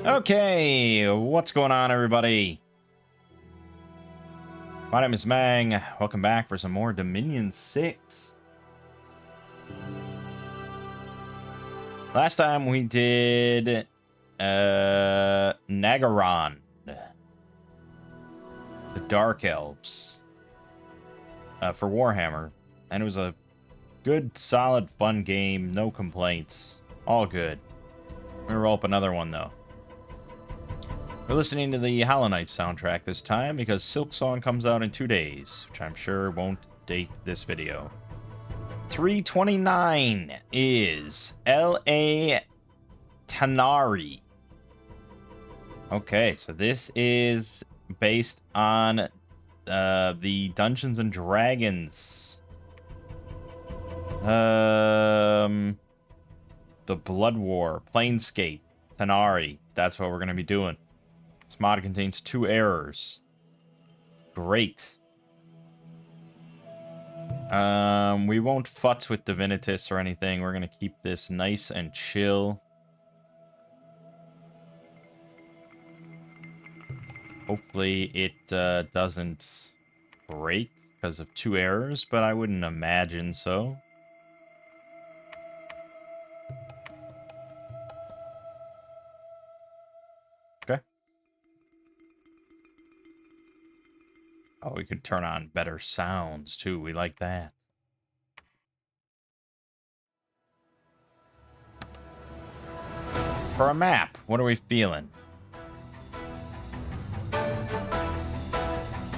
Okay, what's going on, everybody? My name is Mangg. Welcome back for some more Dominion 6. Last time we did Nagaron, the Dark Elves, for Warhammer, and it was a good, solid, fun game. No complaints. All good. We're gonna roll up another one though. We're listening to the Hollow Knight soundtrack this time because Silk Song comes out in 2 days, which I'm sure won't date this video. 329 is L.A. Tanari. Okay, so this is based on the Dungeons and Dragons. The Blood War, Planescape, Tanari. That's what we're going to be doing. This mod contains 2 errors. Great. We won't futz with Divinitas or anything. We're going to keep this nice and chill. Hopefully it doesn't break because of 2 errors, but I wouldn't imagine so. Okay. Oh, we could turn on better sounds, too. We like that. For a map, what are we feeling?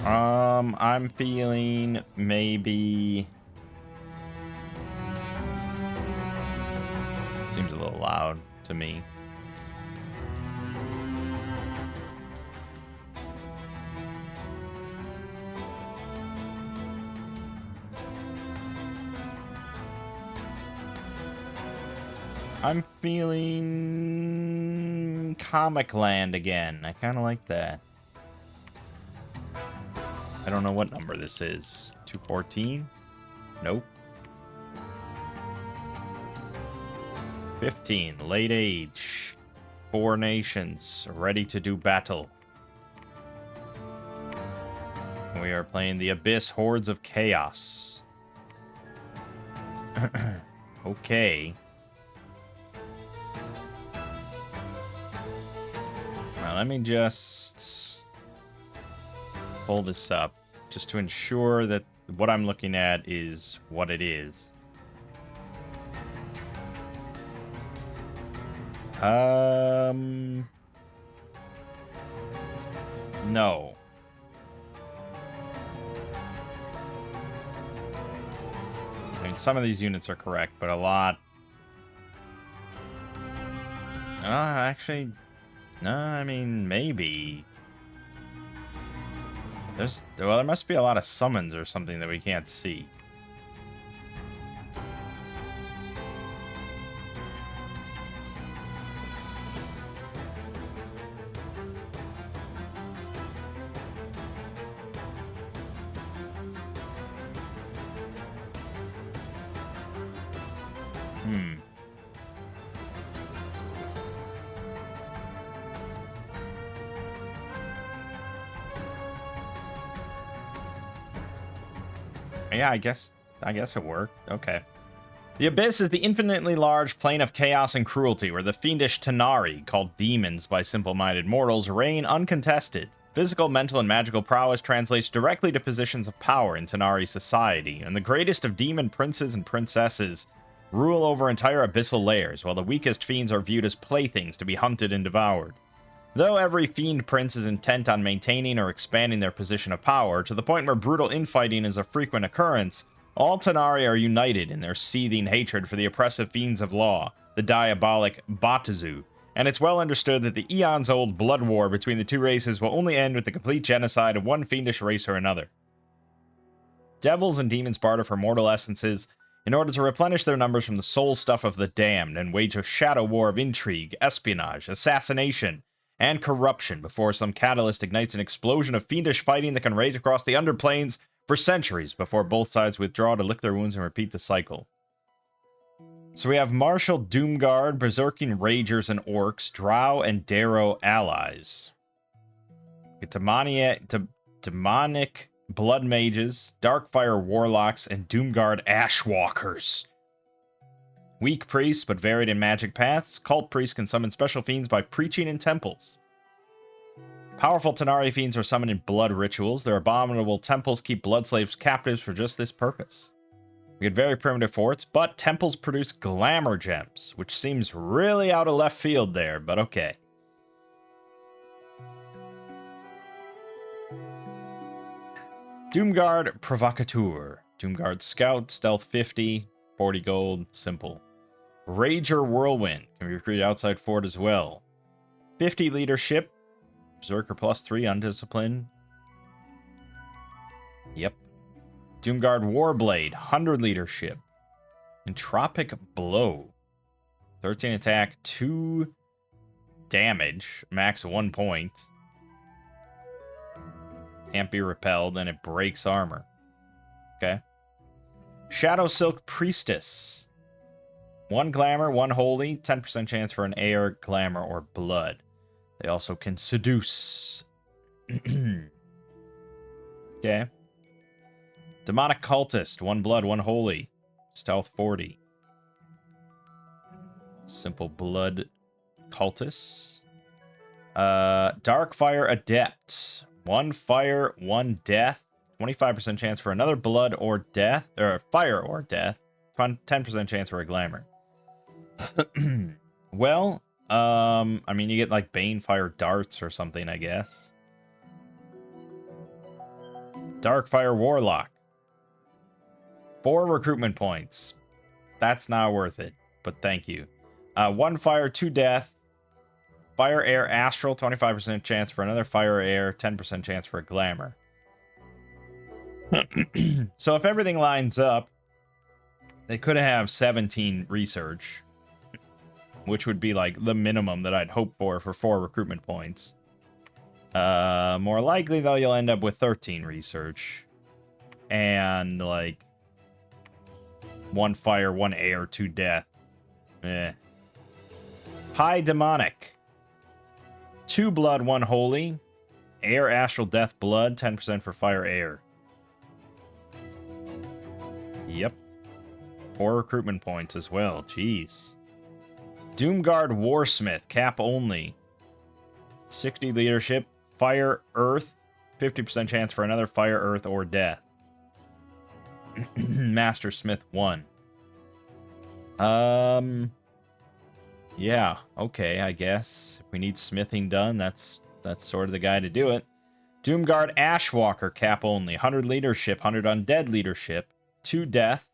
I'm feeling maybe... Seems a little loud to me. I'm feeling Comic Land again. I kind of like that. I don't know what number this is. 214? Nope. 15. Late Age. 4 nations. Ready to do battle. We are playing the Abyss Hordes of Chaos. Okay. Now, let me just pull this up just to ensure that what I'm looking at is what it is. No. I mean, some of these units are correct, but a lot... actually... No, I mean, maybe. Well, there must be a lot of summons or something that we can't see. Yeah, I guess it worked. Okay. The Abyss is the infinitely large plane of chaos and cruelty where the fiendish Tanari, called demons by simple-minded mortals, reign uncontested. Physical, mental, and magical prowess translates directly to positions of power in Tanari society, and the greatest of demon princes and princesses rule over entire abyssal layers, while the weakest fiends are viewed as playthings to be hunted and devoured. Though every fiend prince is intent on maintaining or expanding their position of power, to the point where brutal infighting is a frequent occurrence, all Tanari are united in their seething hatred for the oppressive fiends of law, the diabolic Batuzu, and it's well understood that the eons-old blood war between the 2 races will only end with the complete genocide of one fiendish race or another. Devils and demons barter for mortal essences in order to replenish their numbers from the soul stuff of the damned and wage a shadow war of intrigue, espionage, assassination, and corruption before some catalyst ignites an explosion of fiendish fighting that can rage across the underplanes for centuries before both sides withdraw to lick their wounds and repeat the cycle. So we have Martial Doomguard, Berserking Ragers and Orcs, Drow and Darrow allies. Demonic Blood Mages, Darkfire Warlocks, and Doomguard Ashwalkers. Weak priests, but varied in magic paths. Cult priests can summon special fiends by preaching in temples. Powerful Tanar'i fiends are summoned in blood rituals. Their abominable temples keep blood slaves captives for just this purpose. We get very primitive forts, but temples produce glamour gems, which seems really out of left field there, but okay. Doomguard Provocateur. Doomguard Scout, Stealth 50, 40 gold, simple. Rager Whirlwind can be recruited outside fort as well. 50 leadership. Berserker +3, undisciplined. Yep. Doomguard Warblade, 100 leadership. Entropic Blow. 13 attack, 2 damage, max 1 point. Can't be repelled, and it breaks armor. Okay. Shadow Silk Priestess. 1 glamour, 1 holy, 10% chance for an air, glamour, or blood. They also can seduce. Okay. Demonic Cultist. 1 blood, 1 holy. Stealth 40. Simple blood cultists. Darkfire Adept. 1 fire, 1 death. 25% chance for another blood or death. Or fire or death. 10% chance for a glamour. Well, I mean, you get like Banefire darts or something, I guess. Darkfire Warlock. 4 recruitment points. That's not worth it, but thank you. 1 fire, 2 death. Fire, air, astral, 25% chance for another fire, air, 10% chance for a glamour. So if everything lines up, they could have 17 research, which would be like the minimum that I'd hope for 4 recruitment points. More likely, though, you'll end up with 13 research. And, like, 1 fire, 1 air, 2 death. High Demonic. 2 blood, 1 holy. Air, astral, death, blood. 10% for fire, air. Yep. 4 recruitment points as well. Jeez. Doomguard Warsmith. Cap only. 60 leadership. Fire, earth. 50% chance for another fire, earth, or death. Master Smith 1. Yeah, okay, I guess. If we need smithing done, that's sort of the guy to do it. Doomguard Ashwalker, cap only. 100 leadership, 100 undead leadership, 2 death,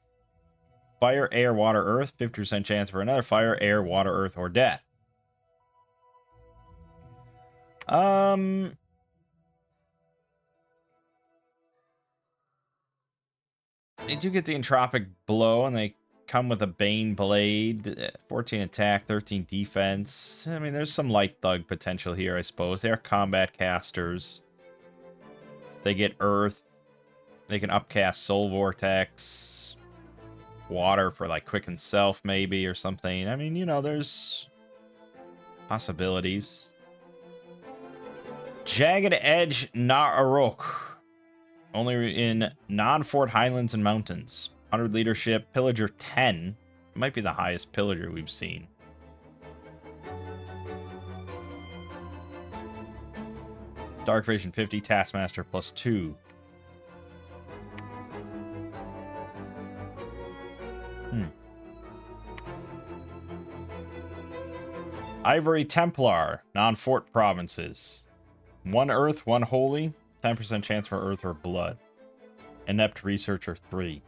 fire, air, water, earth, 50% chance for another fire, air, water, earth, or death. They do get the entropic blow, and they come with a Bane Blade, 14 attack, 13 defense. I mean, there's some light thug potential here, I suppose. They are combat casters. They get Earth. They can upcast Soul Vortex. Water for, like, Quicken Self, maybe, or something. I mean, you know, there's possibilities. Jagged Edge Na'Uruk. Only in non-fort highlands and mountains. 100 leadership, pillager 10. It might be the highest pillager we've seen. Dark Vision 50, Taskmaster +2. Ivory Templar, non-fort provinces. 1 earth, 1 holy. 10% chance for earth or blood. Inept Researcher 3.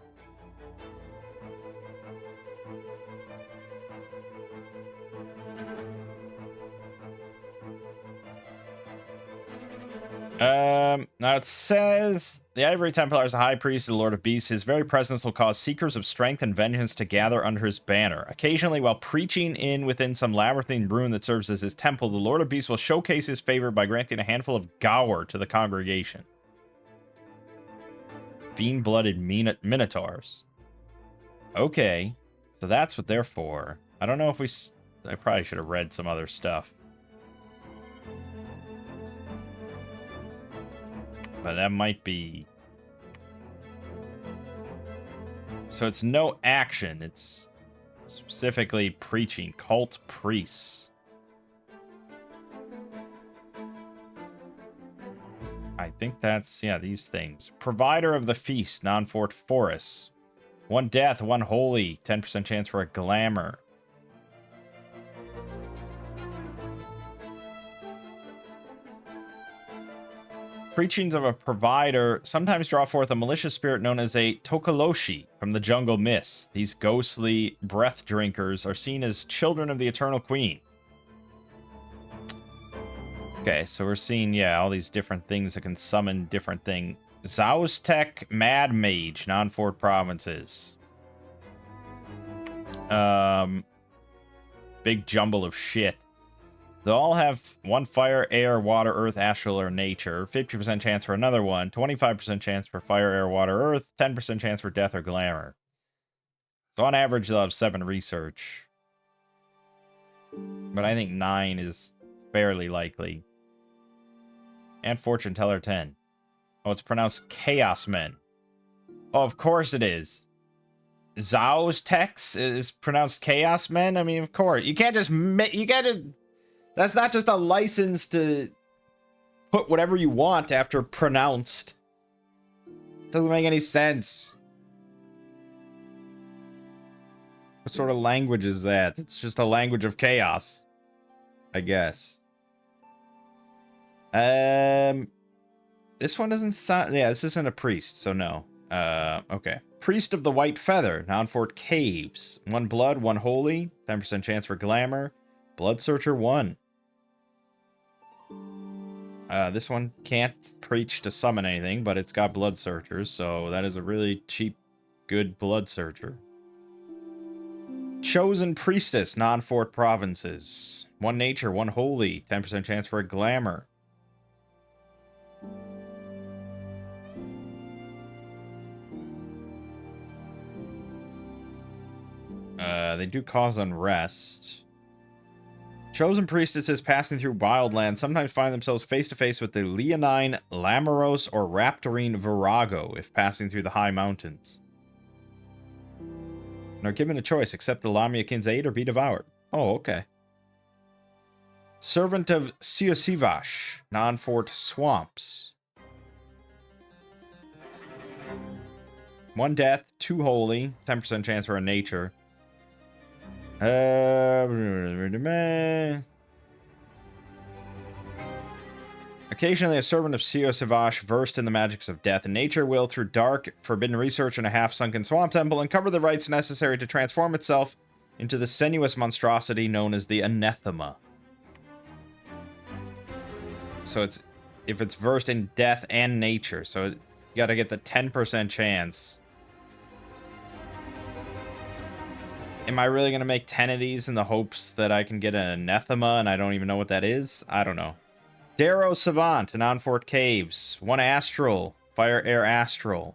Now it says the Ivory Templar is a high priest of the Lord of Beasts. His very presence will cause seekers of strength and vengeance to gather under his banner. Occasionally, while preaching within some labyrinthine ruin that serves as his temple, the Lord of Beasts will showcase his favor by granting a handful of Gower to the congregation. Fiend-blooded Minotaurs. Okay. So that's what they're for. I don't know if I probably should have read some other stuff. But that might be... So it's no action. It's specifically preaching. Cult priests. I think that's, yeah, these things. Provider of the feast, non-fort forests. 1 death, 1 holy. 10% chance for a glamour. Preachings of a provider sometimes draw forth a malicious spirit known as a Tokoloshi from the jungle mist. These ghostly breath drinkers are seen as children of the Eternal Queen. Okay, so we're seeing, yeah, all these different things that can summon different things. Zaustek Mad Mage, non-fort provinces. Big jumble of shit. They all have 1 fire, air, water, earth, astral, or nature. 50% chance for another one. 25% chance for fire, air, water, earth. 10% chance for death or glamour. So on average, they'll have 7 research. But I think 9 is fairly likely. And fortune teller 10. Oh, it's pronounced Chaos Men. Oh, of course it is. Zao's text is pronounced Chaos Men? I mean, of course. You can't just... That's not just a license to put whatever you want after pronounced. Doesn't make any sense. What sort of language is that? It's just a language of chaos, I guess. This one doesn't sound... Yeah, this isn't a priest, so no. Okay. Priest of the White Feather, non-fort caves. 1 blood, 1 holy. 10% chance for glamour. Blood Searcher 1. This one can't preach to summon anything, but it's got blood searchers, so that is a really cheap, good blood searcher. Chosen Priestess, non-fort provinces. 1 nature, 1 holy, 10% chance for a glamour. They do cause unrest. Chosen priestesses passing through wildlands sometimes find themselves face-to-face with the leonine, lamorose, or raptorine virago if passing through the high mountains. And are given a choice, accept the Lamiakin's aid or be devoured. Oh, okay. Servant of Siosivash, non-fort swamps. 1 death, 2 holy, 10% chance for a nature. Occasionally, a servant of Siosivash versed in the magics of death and nature will, through dark, forbidden research in a half-sunken swamp temple, uncover the rites necessary to transform itself into the sinuous monstrosity known as the anathema. So it's if it's versed in death and nature, so you gotta get the 10% chance. Am I really going to make 10 of these in the hopes that I can get an anathema and I don't even know what that is? I don't know. Darrow Savant, non-fort caves. 1 astral. Fire, air, astral.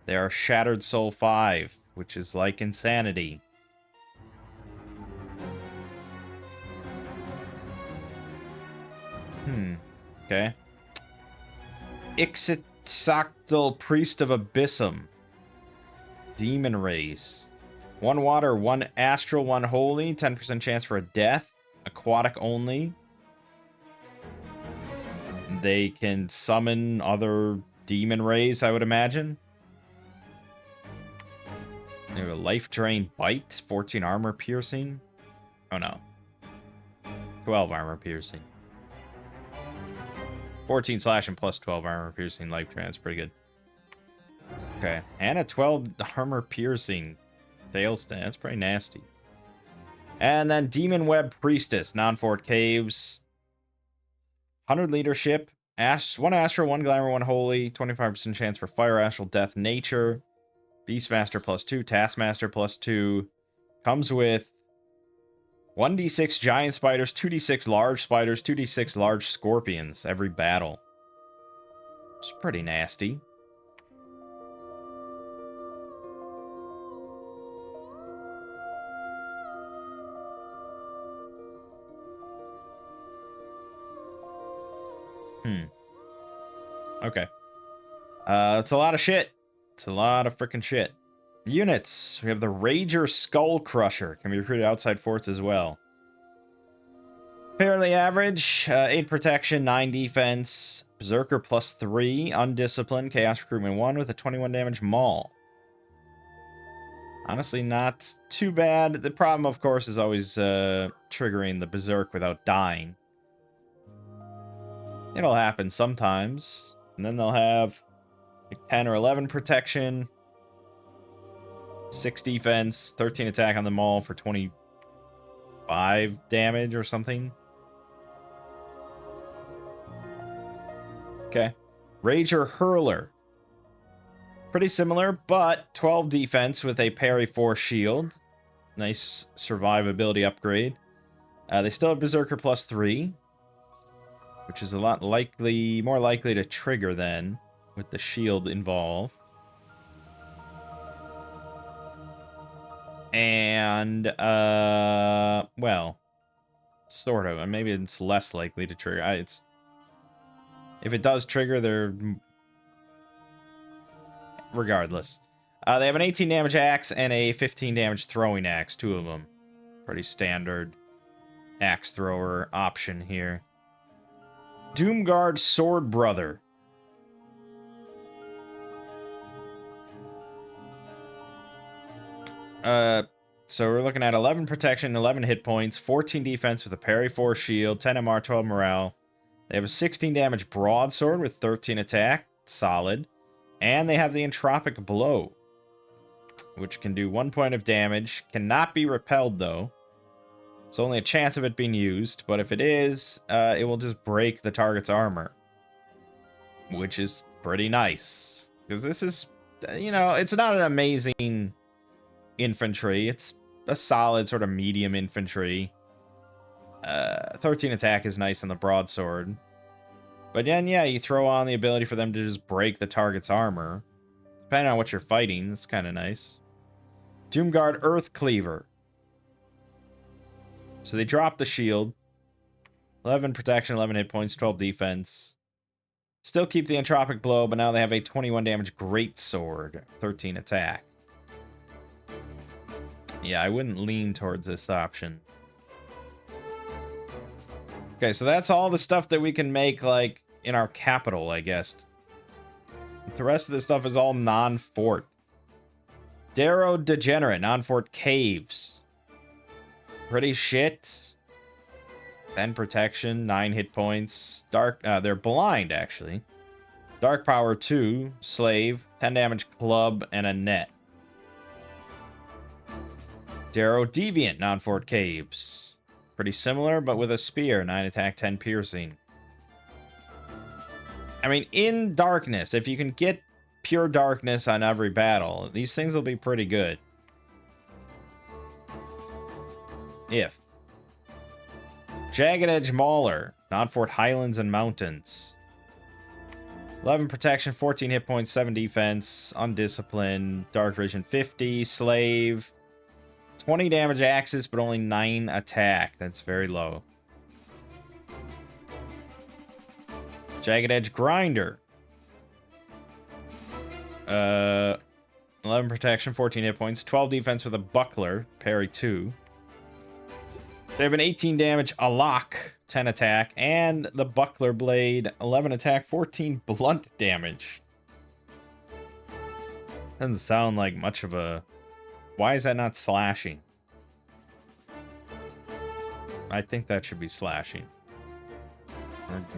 They are Shattered Soul 5, which is like insanity. Okay. Ixitsactyl Priest of Abyssum. Demon race. 1 water, 1 astral, 1 holy. 10% chance for a death. Aquatic only. They can summon other demon rays, I would imagine. They have a life drain bite. 14 armor piercing. Oh no. 12 armor piercing. 14 slashing plus 12 armor piercing life drain. That's pretty good. Okay. And a 12 armor piercing. Tail stand. That's pretty nasty. And then Demon Web Priestess, non-fort caves. 100 leadership. 1 astral, 1 glamour, 1 holy. 25% chance for fire, astral, death, nature. Beastmaster plus 2. Taskmaster plus 2. Comes with 1d6 giant spiders, 2d6 large spiders, 2d6 large scorpions every battle. It's pretty nasty. Okay. It's a lot of shit. It's a lot of freaking shit. Units. We have the Rager Skull Crusher. Can be recruited outside forts as well. Fairly average. 8 protection, 9 defense. Berserker +3. Undisciplined. Chaos Recruitment 1 with a 21 damage maul. Honestly, not too bad. The problem, of course, is always triggering the Berserk without dying. It'll happen sometimes. And then they'll have like 10 or 11 protection, 6 defense, 13 attack on the maul for 25 damage or something. Okay. Rager Hurler. Pretty similar, but 12 defense with a parry 4 shield. Nice survivability upgrade. They still have Berserker +3, which is a lot more likely to trigger then with the shield involved. And, well, sort of. And maybe it's less likely to trigger. If it does trigger, they're... Regardless. They have an 18 damage axe and a 15 damage throwing axe, 2 of them. Pretty standard axe thrower option here. Doomguard Sword Brother. So we're looking at 11 protection, 11 hit points, 14 defense with a parry 4 shield, 10 MR, 12 morale. They have a 16 damage broadsword with 13 attack. Solid. And they have the Entropic Blow, which can do 1 point of damage. Cannot be repelled, though. It's only a chance of it being used, but if it is, it will just break the target's armor, which is pretty nice. Because this is, you know, it's not an amazing infantry. It's a solid sort of medium infantry. 13 attack is nice on the broadsword. But then, yeah, you throw on the ability for them to just break the target's armor. Depending on what you're fighting, that's kind of nice. Doomguard Earth Cleaver. So they drop the shield. 11 protection, 11 hit points, 12 defense. Still keep the Entropic Blow, but now they have a 21 damage Greatsword, 13 attack. Yeah, I wouldn't lean towards this option. Okay, so that's all the stuff that we can make, like, in our capital, I guess. The rest of this stuff is all non-fort. Darrow Degenerate, non-fort caves. Pretty shit. 10 protection, 9 hit points. Dark, they're blind, actually. Dark Power 2, Slave, 10 damage club, and a net. Darrow Deviant, non-fort caves. Pretty similar, but with a spear. 9 attack, 10 piercing. I mean, in darkness, if you can get pure darkness on every battle, these things will be pretty good. If. Jagged Edge Mauler, non-fort Highlands and Mountains. 11 protection, 14 hit points, 7 defense, undisciplined, dark vision 50, slave. 20 damage axes, but only 9 attack. That's very low. Jagged Edge Grinder. 11 protection, 14 hit points, 12 defense with a buckler, parry 2. They have an 18 damage Alak, 10 attack, and the buckler blade, 11 attack, 14 blunt damage. Doesn't sound like much of a... Why is that not slashing? I think that should be slashing.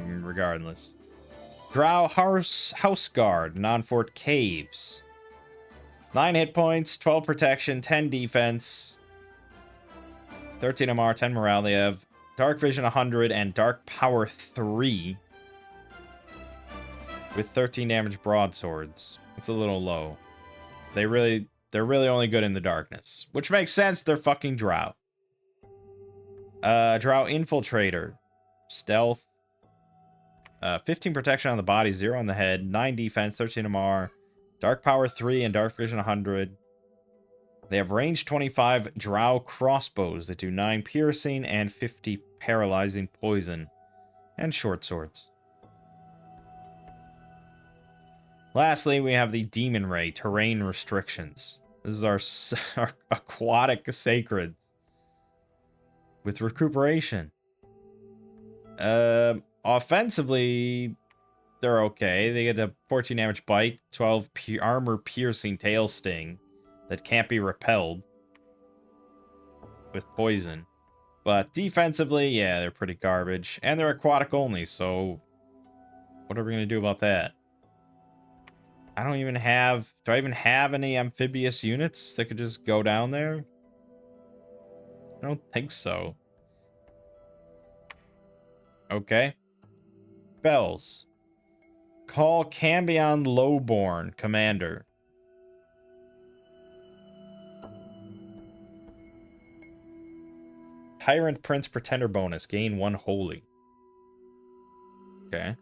Regardless. Drow House Guard, non-fort caves. 9 hit points, 12 protection, 10 defense. 13 MR, 10 morale. They have Dark Vision 100 and Dark Power 3. With 13 damage broadswords. It's a little low. They're really only good in the darkness. Which makes sense, they're fucking Drow. Drow Infiltrator. Stealth. 15 protection on the body, 0 on the head, 9 defense, 13 MR. Dark Power 3 and Dark Vision 100. They have range 25 Drow crossbows that do 9 piercing and 50 paralyzing poison. And short swords. Lastly, we have the Demon Ray, terrain restrictions. This is our aquatic sacred with recuperation. Offensively, they're okay. They get a 14 damage bite, 12 armor piercing tail sting that can't be repelled with poison. But defensively, yeah, they're pretty garbage. And they're aquatic only, so what are we going to do about that? I don't even have... Do I even have any amphibious units that could just go down there? I don't think so. Okay. Bells. Call Cambion Lowborn, Commander. Tyrant Prince Pretender bonus. Gain 1 holy. Okay.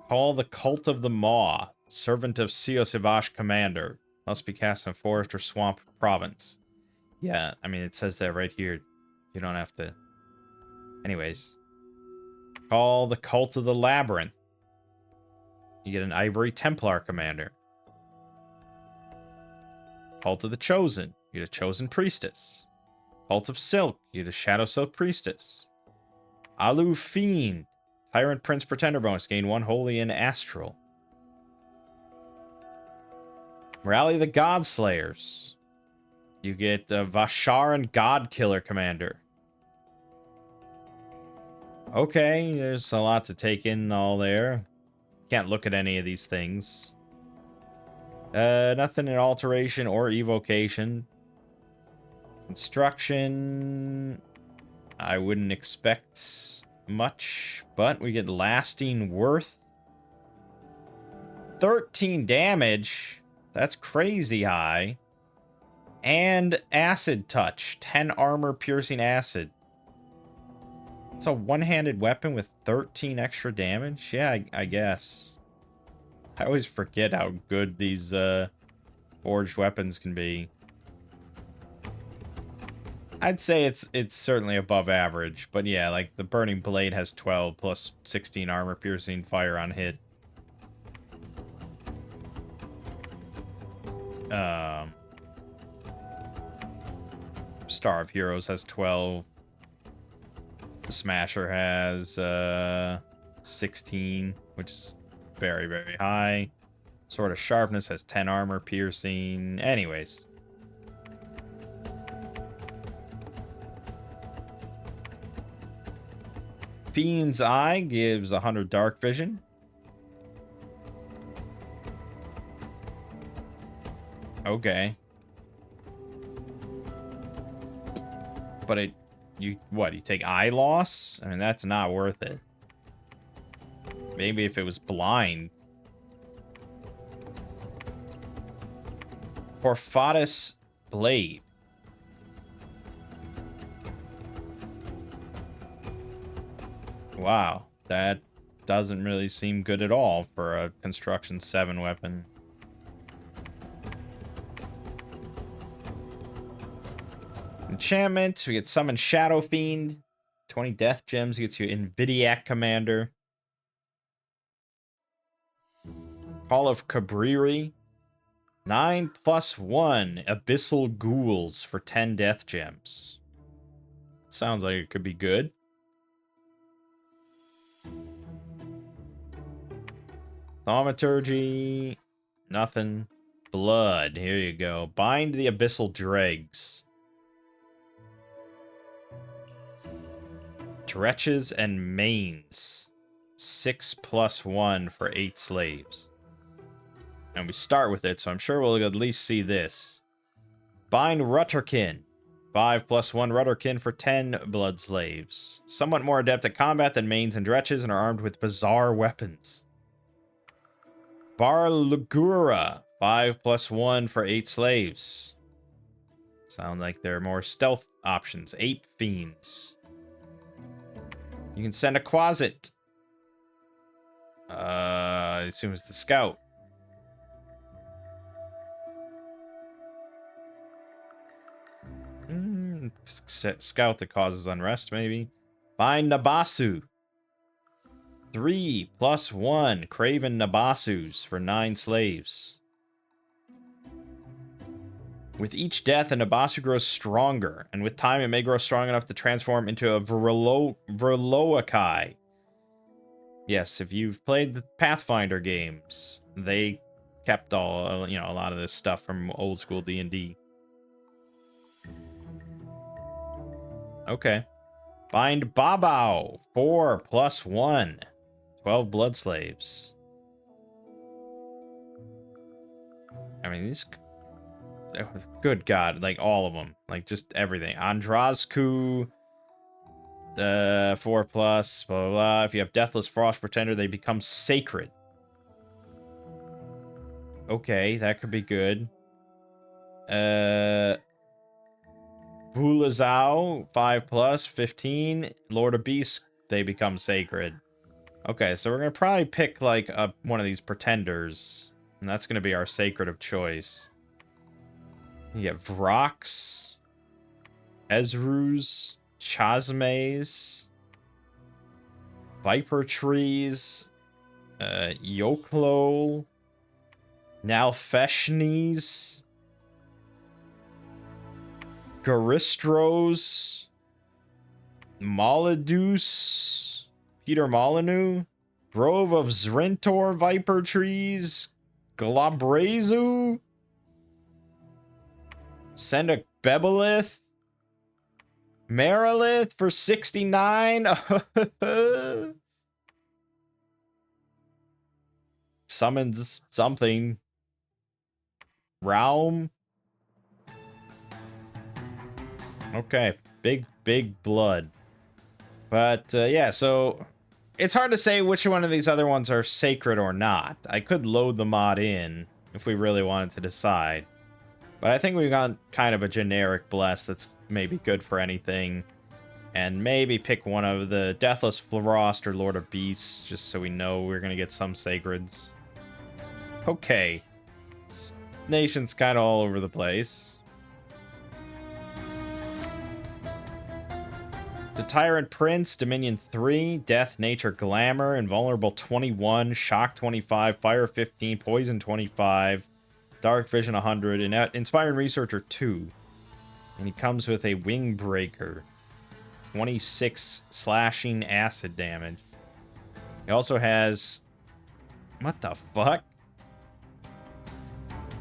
Call the Cult of the Maw. Servant of Sivash, Commander. Must be cast in Forest or Swamp Province. Yeah, I mean, it says that right here. You don't have to... Anyways. Call the Cult of the Labyrinth. You get an Ivory Templar Commander. Cult of the Chosen. You get a Chosen Priestess. Cult of Silk. You get a Shadow Silk Priestess. Alu Fiend. Tyrant Prince Pretender bonus. Gain 1 holy and astral. Rally the Godslayers. You get a Vasharan Godkiller Commander. Okay, there's a lot to take in all there. Can't look at any of these things. Nothing in alteration or evocation. Construction, I wouldn't expect much, but we get lasting worth. 13 damage. That's crazy high. And acid touch. 10 armor piercing acid. It's a one-handed weapon with 13 extra damage? Yeah, I guess. I always forget how good these forged weapons can be. I'd say it's certainly above average, but yeah, like the Burning Blade has 12 plus 16 armor piercing fire on hit. Star of Heroes has 12. The Smasher has 16, which is very, very high. Sword of Sharpness has 10 armor piercing. Anyways. Fiend's Eye gives 100 dark vision. Okay. But you take eye loss? I mean, that's not worth it. Maybe if it was blind. Porphatus Blade. Wow, that doesn't really seem good at all for a Construction 7 weapon. Enchantment, we get Summon Shadow Fiend. 20 Death Gems gets you Invidiac Commander. Call of Cabriri. 9+1 Abyssal Ghouls for 10 Death Gems. Sounds like it could be good. Thaumaturgy. Nothing. Blood. Here you go. Bind the Abyssal Dregs. Dretches and Mains. 6+1 for 8 slaves. And we start with it, so I'm sure we'll at least see this. Bind Rutterkin. 5+1 Rutterkin for 10 blood slaves. Somewhat more adept at combat than Mains and Dretches and are armed with bizarre weapons. Bar Lugura. 5+1 for 8 slaves. Sound like there are more stealth options. 8 Fiends. You can send a Quasit. I assume it's the Scout. Scout that causes unrest, maybe. Bind Nabasu. 3+1 Craven Nabasus for 9 slaves. With each death, a Nabasu grows stronger, and with time, it may grow strong enough to transform into a Verloakai. Yes, if you've played the Pathfinder games, they kept all, a lot of this stuff from old school D&D. Okay. Bind Babao, 4+1. 12 blood slaves. I mean, these... Good God, like all of them. Like just everything. Andrazku, 4+, blah, blah, blah. If you have Deathless Frost Pretender, they become sacred. Okay, that could be good. Bulazao, 5+, 15. Lord of Beasts, they become sacred. Okay, so we're going to probably pick, like, one of these pretenders. And that's going to be our sacred of choice. You get Vrox, Ezrus, Chasmes, Viper Trees, Yoklo, Nalfeshnes, Garistros, Molidus, Peter Molyneux, Grove of Zrintor Viper Trees, Glabrezu, Senduk Bebelith, Marilith for 69. Summons something. Realm. Okay, big blood. But yeah, so it's hard to say which one of these other ones are sacred or not. I could load the mod in if we really wanted to decide. But I think we've got kind of a generic bless that's maybe good for anything. And maybe pick one of the Deathless Frost or Lord of Beasts, just so we know we're going to get some sacreds. Okay. This nation's kind of all over the place. The Tyrant Prince, Dominion 3, Death, Nature, Glamour, Invulnerable 21, Shock 25, Fire 15, Poison 25, Dark Vision 100, and Inspiring Researcher 2. And he comes with a Wing Breaker. 26 slashing acid damage. He also has... What the fuck?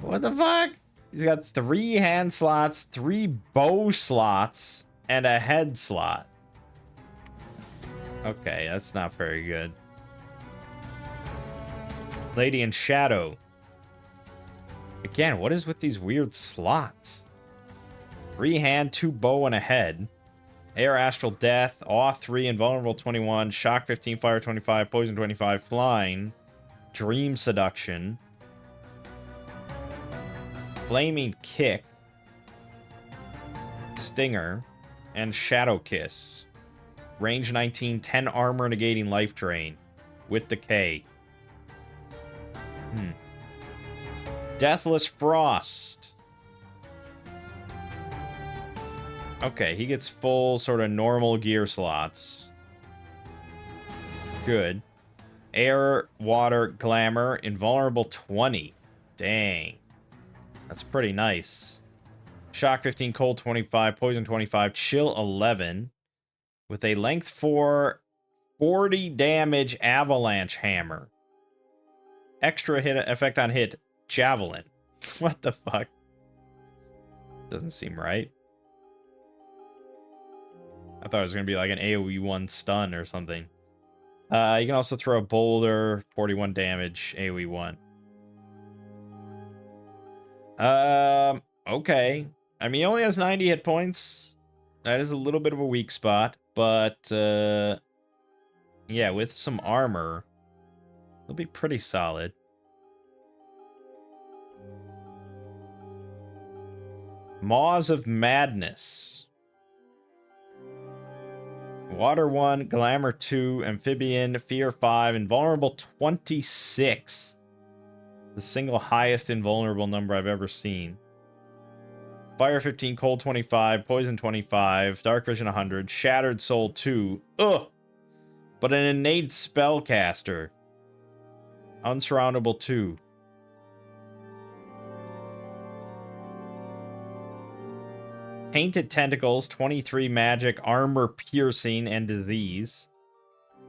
What the fuck? He's got 3 hand slots, 3 bow slots, and a head slot. Okay, that's not very good. Lady in Shadow. Again, what is with these weird slots? 3 hand, 2 bow, and a head. Air Astral Death, Awe 3, Invulnerable 21, Shock 15, Fire 25, Poison 25, Flying, Dream Seduction, Flaming Kick, Stinger, and Shadow Kiss. Range 19, 10 armor negating life drain with decay. Deathless Frost. Okay, he gets full sort of normal gear slots. Good. Air, Water, Glamour, Invulnerable 20. Dang. That's pretty nice. Shock 15, Cold 25, Poison 25, Chill 11. With a length 4, 40 damage Avalanche Hammer. Extra hit effect on hit, Javelin. What the fuck? Doesn't seem right. I thought it was going to be like an AoE 1 stun or something. You can also throw a boulder, 41 damage, AoE 1. Okay. I mean, he only has 90 hit points. That is a little bit of a weak spot. But, yeah, with some armor, he'll be pretty solid. Maws of Madness. Water 1, Glamour 2, Amphibian, Fear 5, Invulnerable 26. The single highest invulnerable number I've ever seen. Fire 15, Cold 25, Poison 25, Dark Vision 100, Shattered Soul 2. Ugh! but an innate spellcaster. Unsurroundable 2. Painted Tentacles, 23 magic, armor piercing, and disease.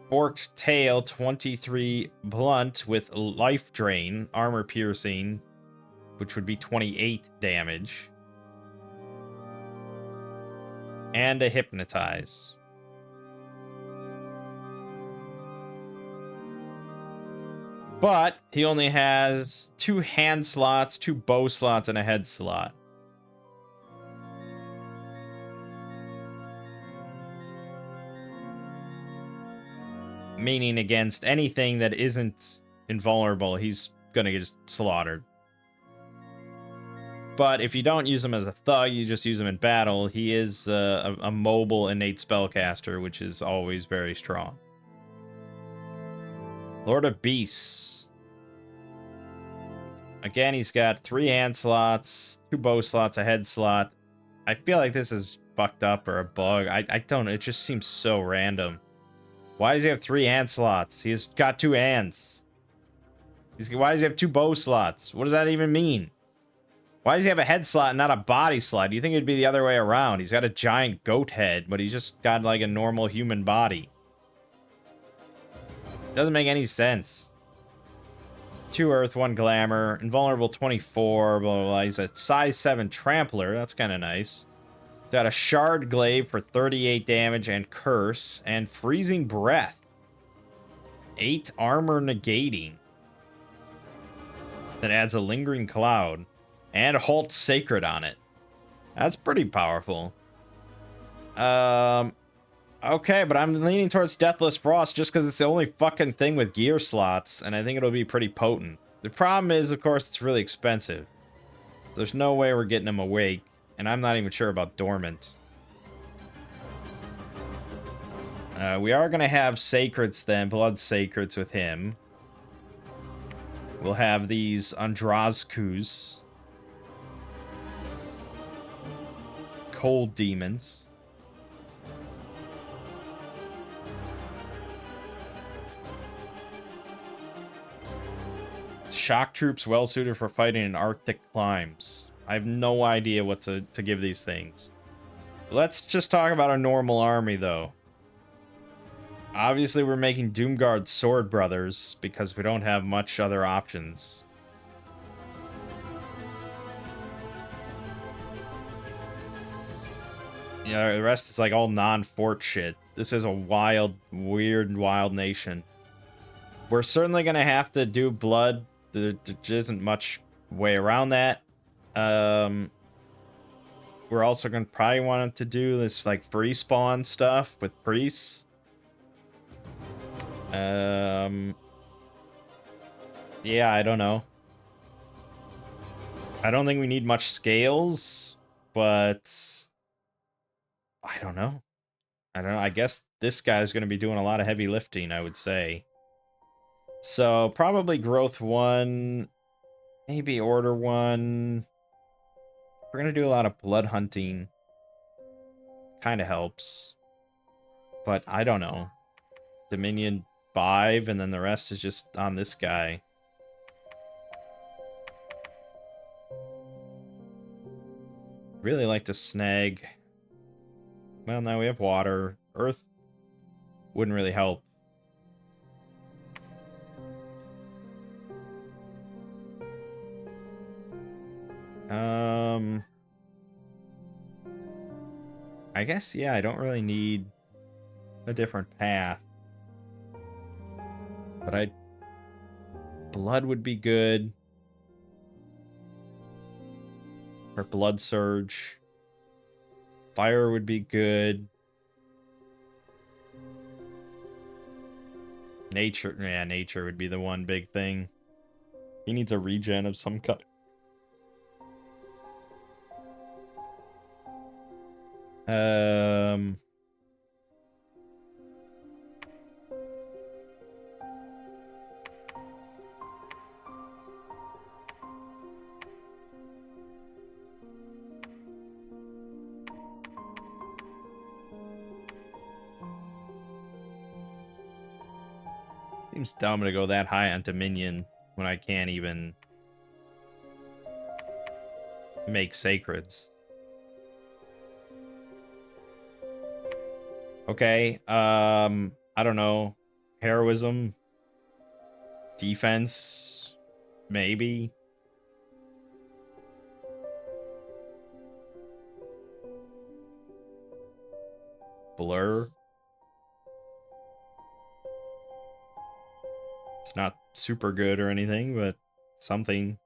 Forked Tail, 23 blunt with life drain, armor piercing, which would be 28 damage. And a hypnotize. But he only has 2 hand slots, 2 bow slots, and a head slot. Meaning against anything that isn't invulnerable, he's gonna get slaughtered. But if you don't use him as a thug, you just use him in battle, he is a mobile innate spellcaster, which is always very strong. Lord of Beasts. Again, he's got 3 hand slots, 2 bow slots, a head slot. I feel like this is fucked up or a bug. I don't know. It just seems so random. Why does he have 3 hand slots? He's got 2 hands. Why does he have 2 bow slots? What does that even mean? Why does he have a head slot and not a body slot? Do you think it'd be the other way around? He's got a giant goat head, but he's just got like a normal human body. Doesn't make any sense. 2 earth, 1 glamour, invulnerable 24, blah, blah, blah. He's a size 7 trampler. That's kind of nice. Got a shard glaive for 38 damage and curse, and freezing breath. 8 armor negating. That adds a lingering cloud, and halt sacred on it. That's pretty powerful. Okay, but I'm leaning towards Deathless Frost just because it's the only fucking thing with gear slots, and I think it'll be pretty potent. The problem is, of course, it's really expensive. There's no way we're getting him awake. And I'm not even sure about Dormant. We are going to have Sacreds then, Blood Sacreds with him. We'll have these Andrazkus. Cold Demons. Shock Troops well suited for fighting in Arctic climes. I have no idea what to give these things. Let's just talk about a normal army, though. Obviously, we're making Doomguard Sword Brothers because we don't have much other options. Yeah, the rest is like all non-fort shit. This is a wild, weird, wild nation. We're certainly going to have to do blood. There isn't much way around that. We're also going to probably want to do this like free spawn stuff with priests. Yeah, I don't know. I don't think we need much scales, but I don't know. I guess this guy's going to be doing a lot of heavy lifting, I would say. So probably growth 1, maybe order 1. We're going to do a lot of blood hunting. Kind of helps. But I don't know. Dominion 5, and then the rest is just on this guy. Really like to snag. Well, now we have water. Earth wouldn't really help. I guess, yeah, I don't really need a different path. But blood would be good. Or blood surge. Fire would be good. Nature, yeah, nature would be the one big thing. He needs a regen of some kind. Seems dumb to go that high on Dominion when I can't even make sacreds. Okay, I don't know. Heroism, defense, maybe. Blur. It's not super good or anything, but something.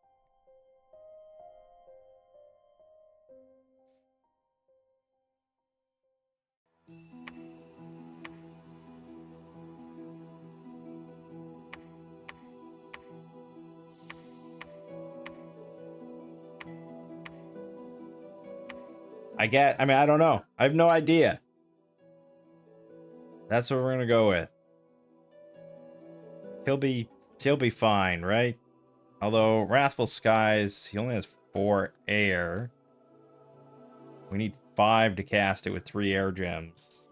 I mean, I don't know. I have no idea. That's what we're gonna go with. He'll be fine, right? Although Wrathful Skies, he only has 4 air. We need 5 to cast it with 3 air gems.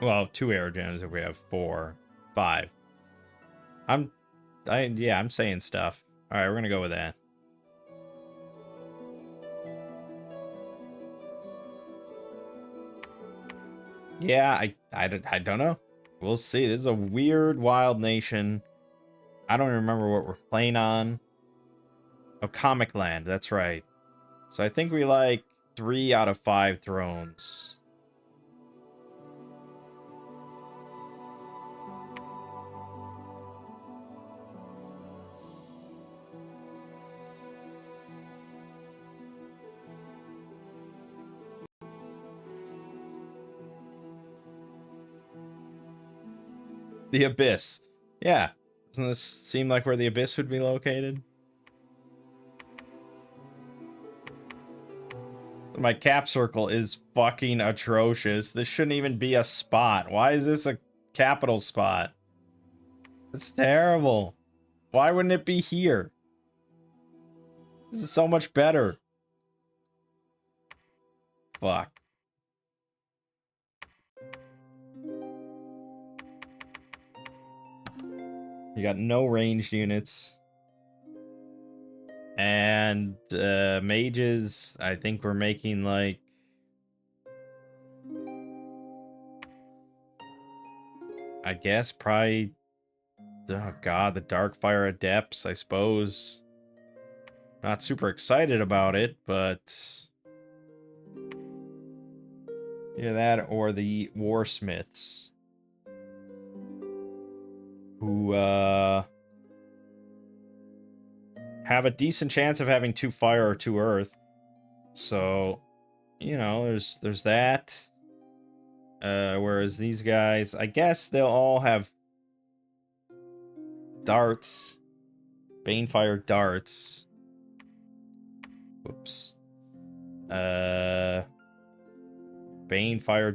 Well, 2 air gems if we have 4. 5. I'm saying stuff. Alright, we're gonna go with that. Yeah, I don't know. We'll see. This is a weird, wild nation. I don't remember what we're playing on. Oh, Comic Land. That's right. So I think we like 3 out of 5 thrones. The Abyss. Yeah. Doesn't this seem like where the Abyss would be located? My cap circle is fucking atrocious. This shouldn't even be a spot. Why is this a capital spot? It's terrible. Why wouldn't it be here? This is so much better. Fuck. You got no ranged units. And mages, I think we're making like... I guess probably... Oh god, the Darkfire Adepts, I suppose. Not super excited about it, but... Either that or the Warsmiths. Who, have a decent chance of having 2 fire or 2 earth. So, you know, there's that. Whereas these guys, I guess they'll all have darts. Banefire darts. Whoops. Banefire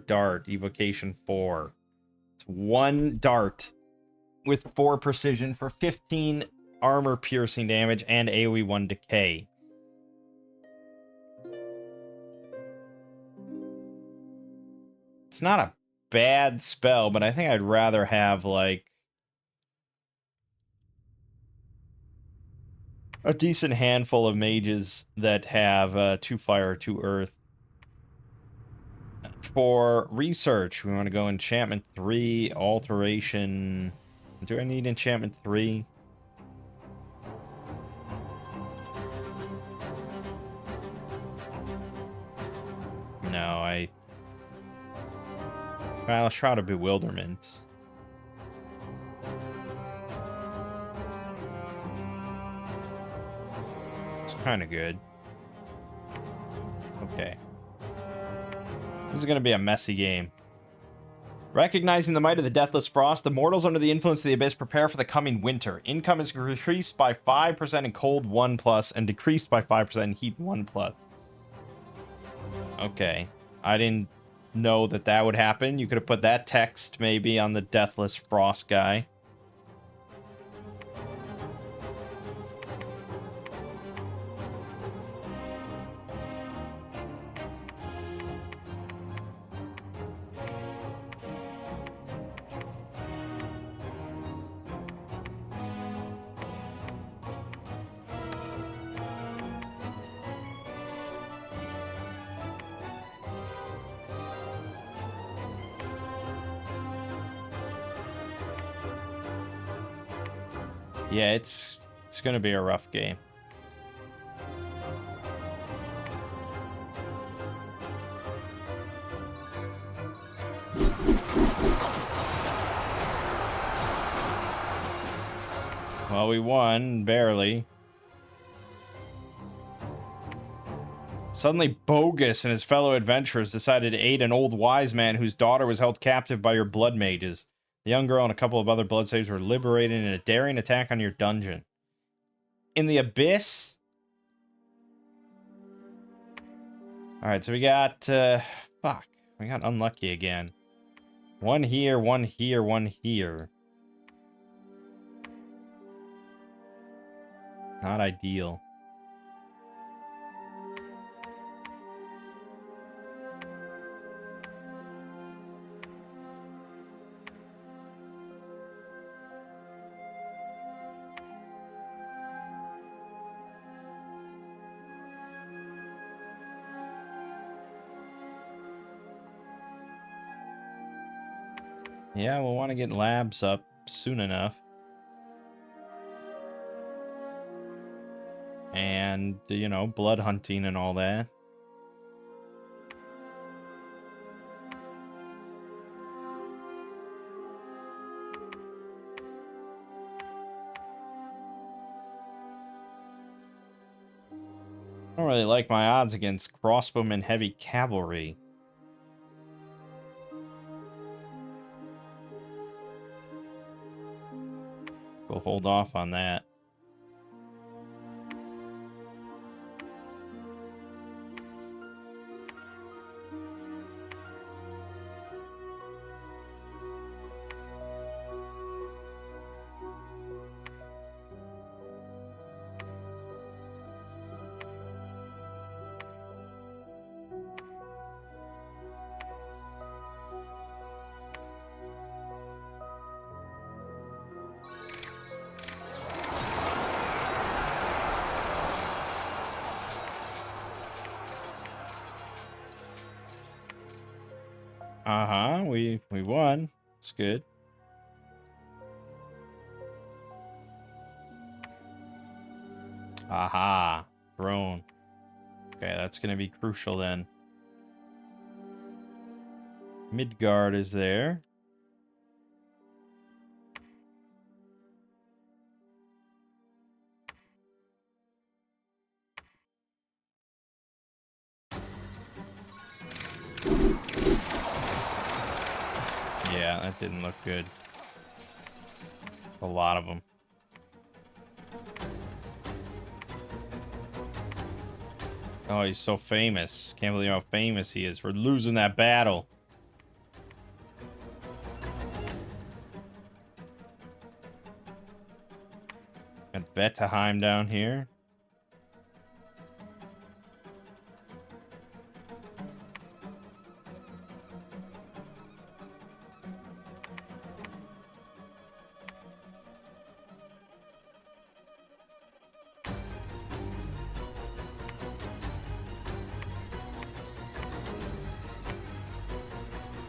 dart, evocation 4. It's 1 dart with 4 precision for 15 armor piercing damage and AoE 1 decay. It's not a bad spell, but I think I'd rather have like a decent handful of mages that have 2 fire, 2 earth. For research, we want to go enchantment 3, alteration. Do I need enchantment 3? No, Well, Shroud of Bewilderment. It's kind of good. Okay. This is going to be a messy game. Recognizing the might of the Deathless Frost, the mortals under the influence of the Abyss prepare for the coming winter. Income is increased by 5% in cold 1+, and decreased by 5% in heat 1+. Okay. I didn't know that that would happen. You could have put that text maybe on the Deathless Frost guy. Yeah, it's gonna be a rough game. Well, we won, barely. Suddenly, Bogus and his fellow adventurers decided to aid an old wise man whose daughter was held captive by your blood mages. The young girl and a couple of other blood saves were liberated in a daring attack on your dungeon. In the Abyss? Alright, so we got, fuck. We got unlucky again. One here, one here, one here. Not ideal. Yeah, we'll want to get labs up soon enough. And, you know, blood hunting and all that. I don't really like my odds against crossbowmen heavy cavalry. We'll hold off on that. Uh-huh, we won. It's good. Aha, throne. Okay, that's gonna be crucial then. Midgard is there. Yeah, that didn't look good. A lot of them. Oh, he's so famous. Can't believe how famous he is. We're losing that battle. Got Betteheim down here.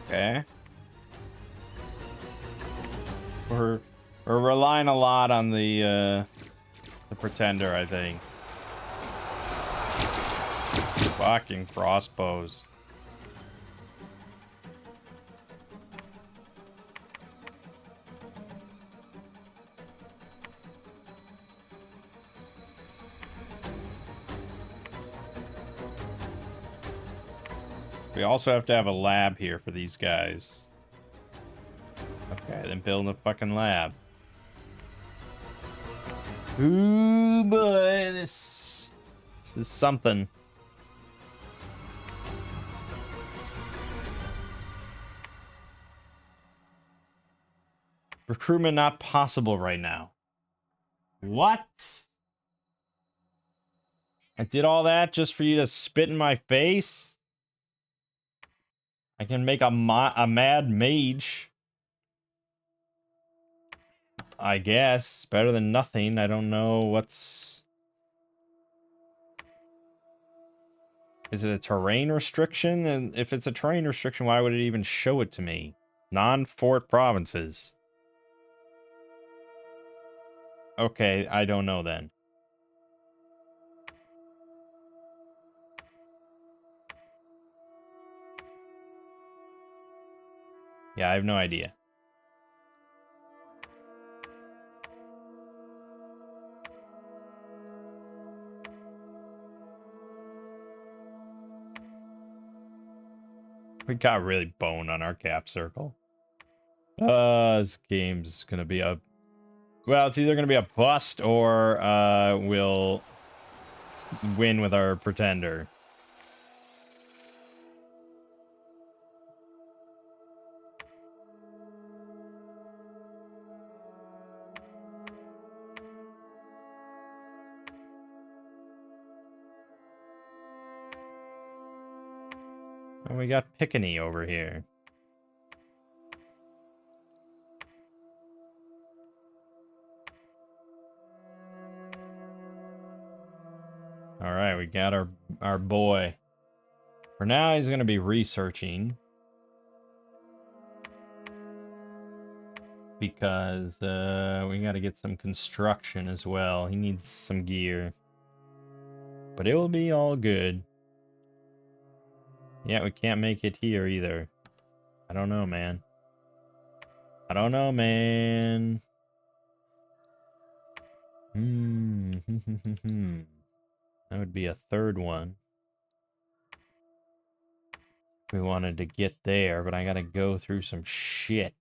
Okay. We're relying a lot on the Pretender, I think. Fucking crossbows. We also have to have a lab here for these guys. Okay, then build a fucking lab. Ooh, boy, this is something. Recruitment not possible right now. What? I did all that just for you to spit in my face? I can make a mad mage. I guess. Better than nothing. I don't know what's... Is it a terrain restriction? And if it's a terrain restriction, why would it even show it to me? Non-fort provinces. Okay, I don't know then. Yeah, I have no idea. We got really boned on our cap circle. This game's gonna be a... Well, it's either gonna be a bust or we'll win with our pretender. And we got Piccini over here. All right, we got our boy. For now, he's gonna be researching because we got to get some construction as well. He needs some gear, but it will be all good. Yeah, we can't make it here either. I don't know, man. I don't know, man. That would be a third one. We wanted to get there, but I gotta go through some shit.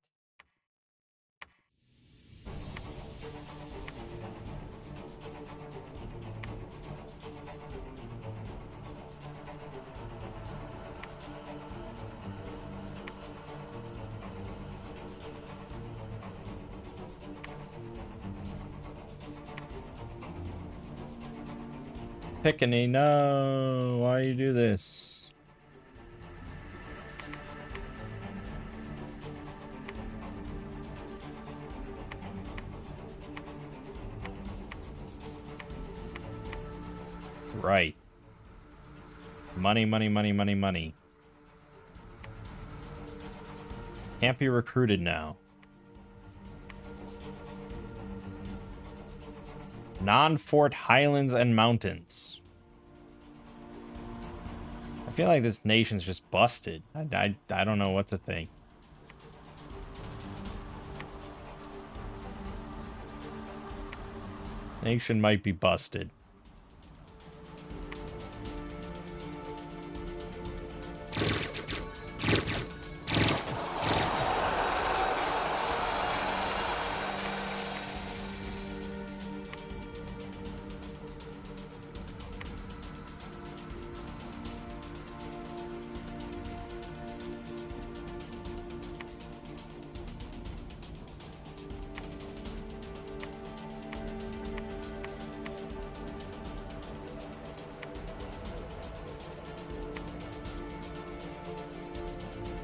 Piccini, no! Why you do this? Right. Money, money, money, money, money. Can't be recruited now. Non-Fort Highlands and Mountains. I feel like this nation's just busted. I don't know what to think. Nation might be busted.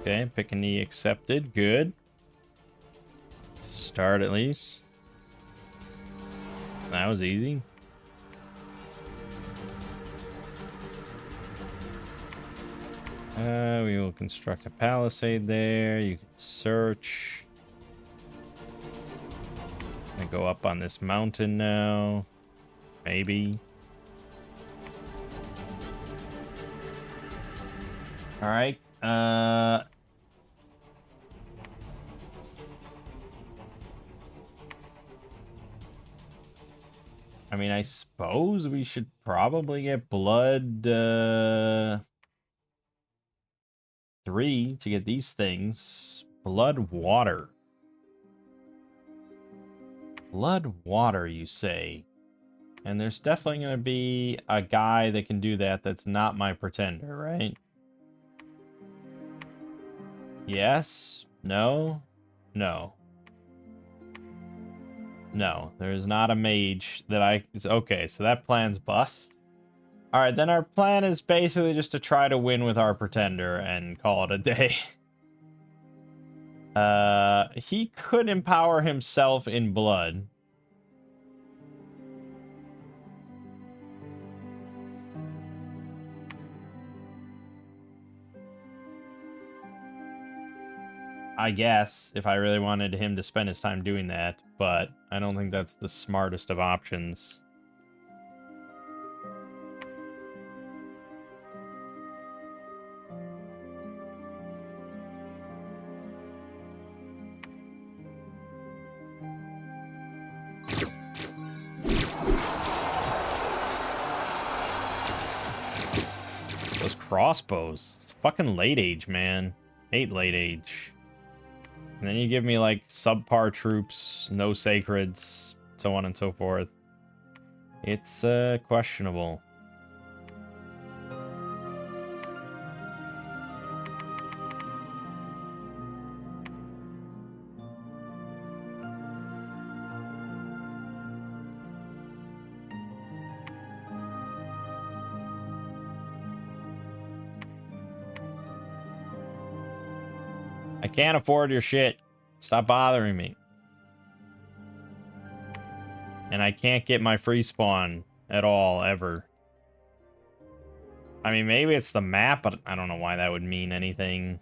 Okay, Piccini accepted. Good. Start at least. That was easy. We will construct a palisade there. You can search. I go up on this mountain now. Maybe. All right. I mean, I suppose we should probably get blood 3 to get these things. Blood water. Blood water, you say? And there's definitely going to be a guy that can do that that's not my pretender, right? Yes? No? No. No, there's not a mage that I... Okay, so that plan's bust. Alright, then our plan is basically just to try to win with our pretender and call it a day. He could empower himself in blood. I guess, if I really wanted him to spend his time doing that, but I don't think that's the smartest of options. Those crossbows. It's fucking late age, man. Hate late age. And then you give me, like, subpar troops, no sacreds, so on and so forth. It's, questionable. I can't afford your shit. Stop bothering me. And I can't get my free spawn at all, ever. I mean, maybe it's the map, but I don't know why that would mean anything.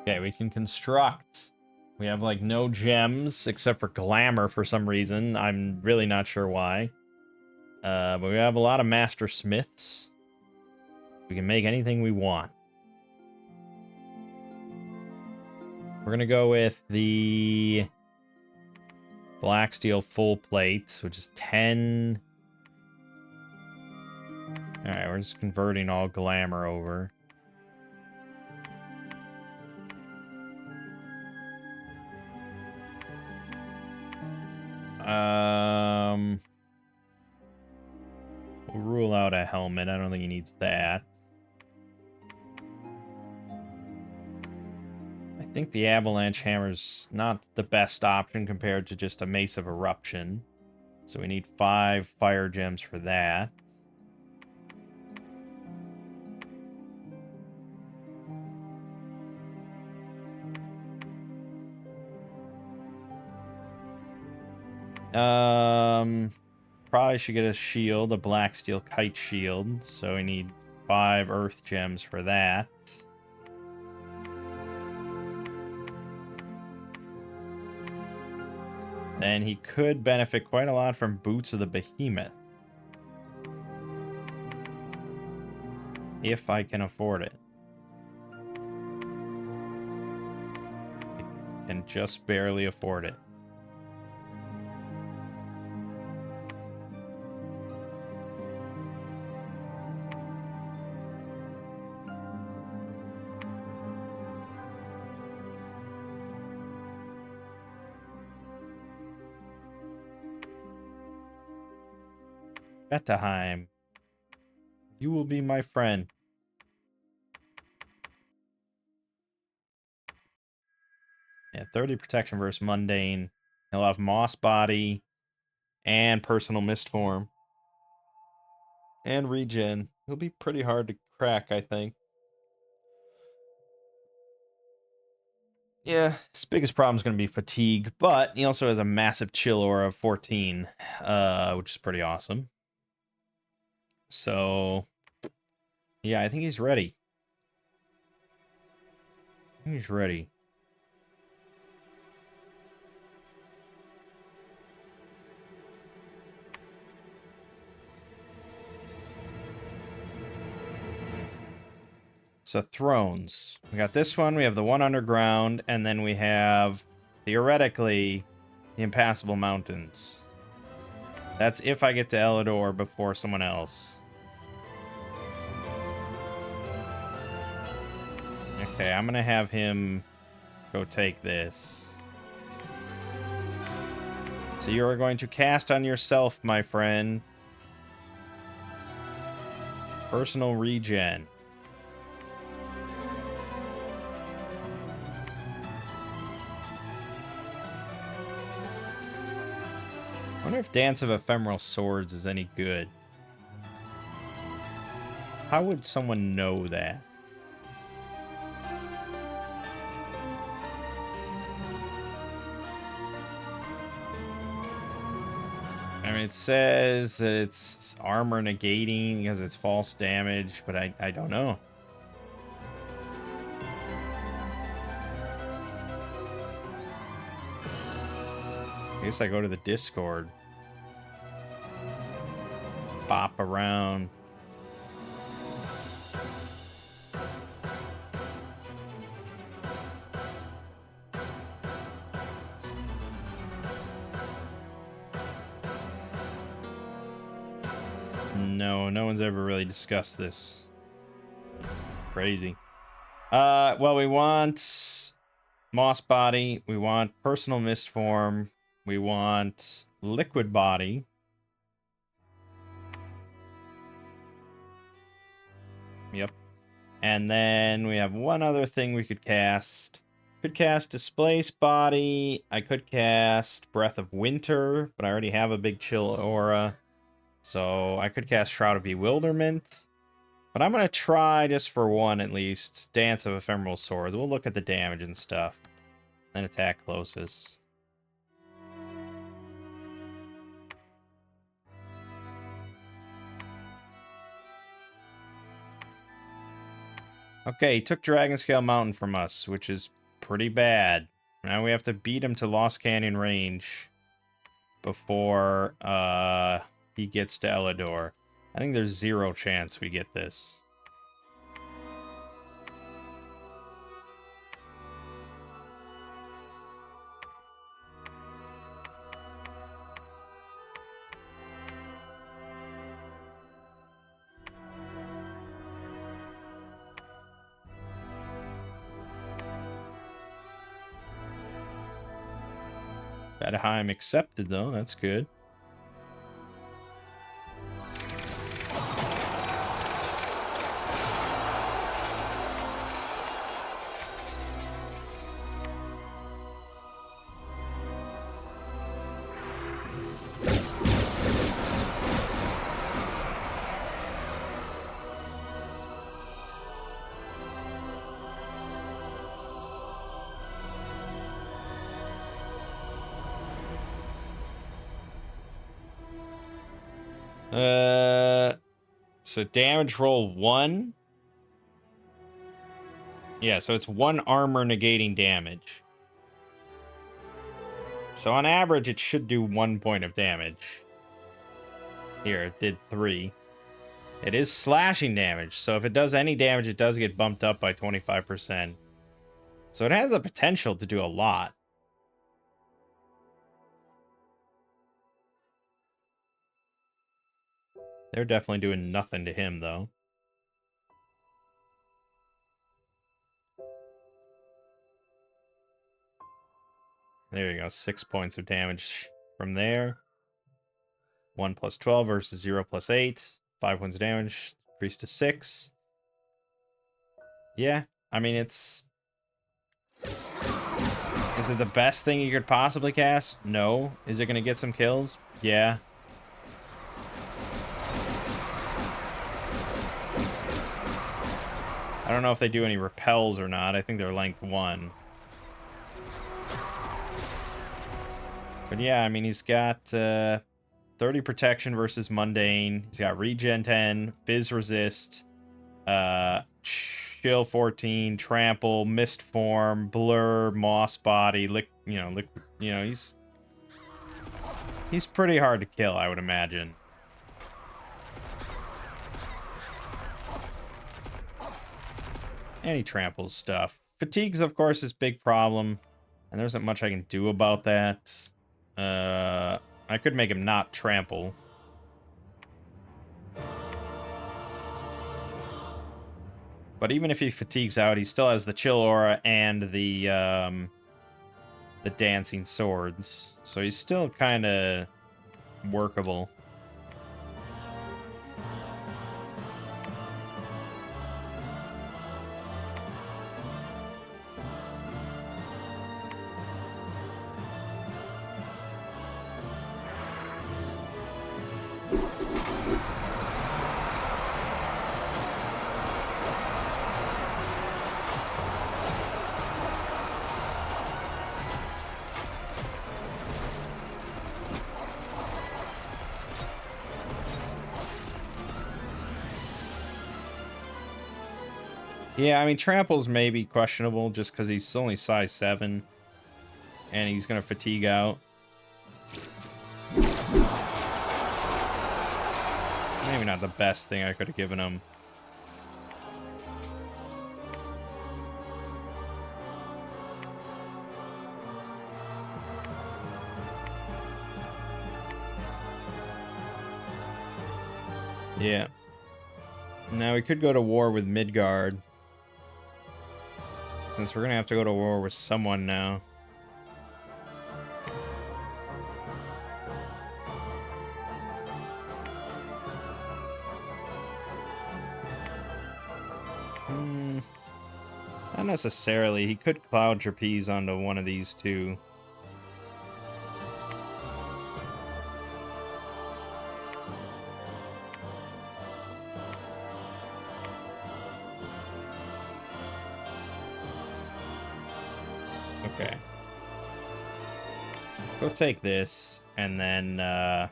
Okay, we can construct. We have, like, no gems except for glamour for some reason. I'm really not sure why. But we have a lot of master smiths. We can make anything we want. We're gonna go with the black steel full plate, which is 10. Alright, we're just converting all glamour over. We'll rule out a helmet. I don't think he needs that. I think the avalanche hammer's not the best option compared to just a mace of eruption. So we need 5 fire gems for that. Probably should get a shield, a black steel kite shield. So we need 5 earth gems for that. Then he could benefit quite a lot from Boots of the Behemoth. If I can afford it. I can just barely afford it. Betteheim. You will be my friend. Yeah, 30 protection versus mundane. He'll have moss body and personal mist form. And regen. He'll be pretty hard to crack, I think. Yeah, his biggest problem is going to be fatigue, but he also has a massive chill aura of 14, which is pretty awesome. So, yeah, I think he's ready. He's ready. So thrones. We got this one, we have the one underground, and then we have, theoretically, the impassable mountains. That's if I get to Elador before someone else. Okay, I'm gonna have him go take this. So you are going to cast on yourself, my friend. Personal regen. I wonder if Dance of Ephemeral Swords is any good. How would someone know that? I mean, it says that it's armor negating because it's false damage, but I don't know. I guess I go to the Discord. Bop around. No one's ever really discussed this. Crazy. Well, we want Moss Body. We want Personal Mist Form. We want Liquid Body. Yep. And then we have one other thing we could cast. Could cast Displace Body. I could cast Breath of Winter, but I already have a big chill aura. So I could cast Shroud of Bewilderment. But I'm going to try, just for one at least, Dance of Ephemeral Swords. We'll look at the damage and stuff. Then attack closest. Okay, he took Dragonscale Mountain from us, which is pretty bad. Now we have to beat him to Lost Canyon range before he gets to Elidor. I think there's 0 chance we get this. Badheim accepted, though. That's good. So damage roll 1. Yeah, so it's 1 armor negating damage. So on average, it should do 1 point of damage. Here, it did 3. It is slashing damage, so if it does any damage, it does get bumped up by 25%. So it has the potential to do a lot. They're definitely doing nothing to him, though. There you go, 6 points of damage from there. 1 plus 12 versus 0 plus 8. 5 points of damage, increased to 6. Yeah, I mean, it's... Is it the best thing you could possibly cast? No. Is it going to get some kills? Yeah. I don't know if they do any repels or not. I think they're length 1. But yeah, I mean, he's got 30 protection versus mundane. He's got regen 10, fizz resist, chill 14, trample, mist form, blur, moss body, he's pretty hard to kill, I would imagine. And he tramples stuff. Fatigue's, of course, his big problem, and there isn't much I can do about that. I could make him not trample. But even if he fatigues out, he still has the chill aura and the dancing swords. So he's still kind of workable. Yeah, I mean, Trample's maybe questionable just because he's only size 7. And he's going to fatigue out. Maybe not the best thing I could have given him. Yeah. Now we could go to war with Midgard. Since we're going to have to go to war with someone now. Not necessarily. He could Cloud Trapeze onto one of these two. Okay. Go take this, and then, and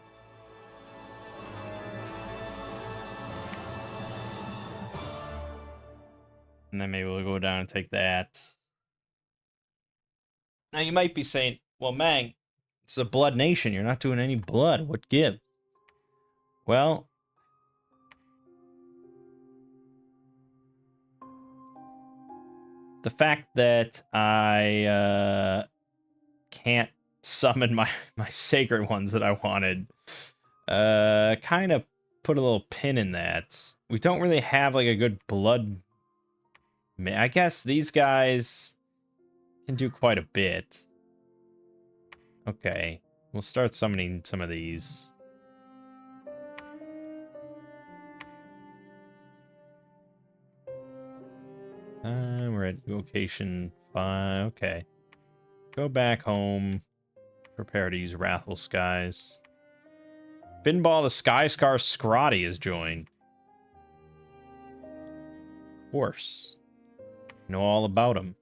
then maybe we'll go down and take that. Now, you might be saying, well, Mangg, it's a blood nation. You're not doing any blood. What gives? Well, the fact that I can't summon my sacred ones that I wanted kind of put a little pin in that. We don't really have like a good blood. I guess these guys can do quite a bit. Okay, we'll start summoning some of these. We're at location 5. Okay. Go back home. Prepare to use Wrathful Skies. Finball the Skyscar Scrotty has joined. Of course. Know all about him.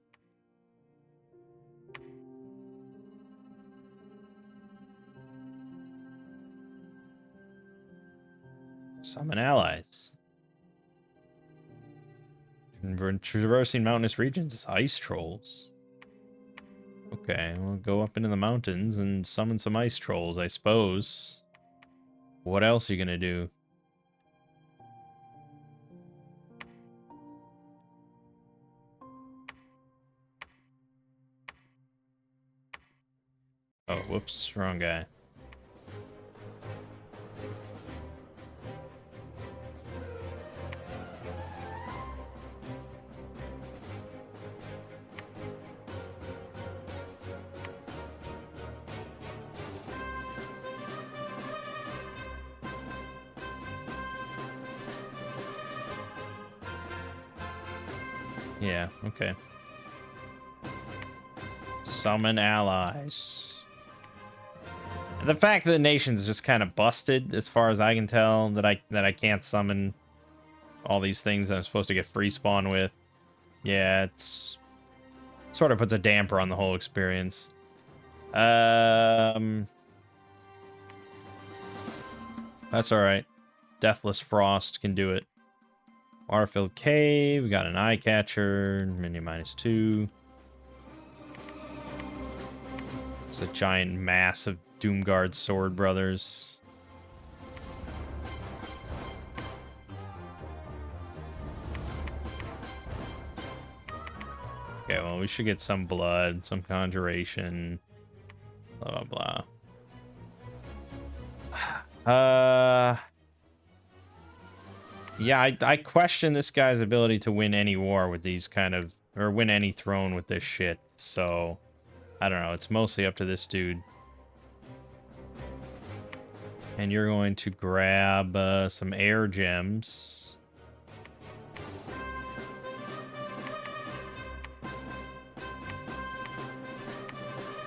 Summon allies. Traversing mountainous regions is ice trolls. Okay, we'll go up into the mountains and summon some ice trolls, I suppose. What else are you gonna do? Oh, whoops, wrong guy. Yeah, okay. Summon allies. The fact that the nation's just kind of busted, as far as I can tell, that I can't summon all these things I'm supposed to get free spawn with. Yeah, it's sort of puts a damper on the whole experience. That's all right. Deathless Frost can do it. Waterfilled Cave, we got an Eye Catcher, mini -2. It's a giant mass of Doomguard Sword Brothers. Okay, well, we should get some blood, some conjuration, blah, blah, blah. Yeah, I question this guy's ability to win any war with these kind of, or win any throne with this shit, so I don't know. It's mostly up to this dude. And you're going to grab some air gems.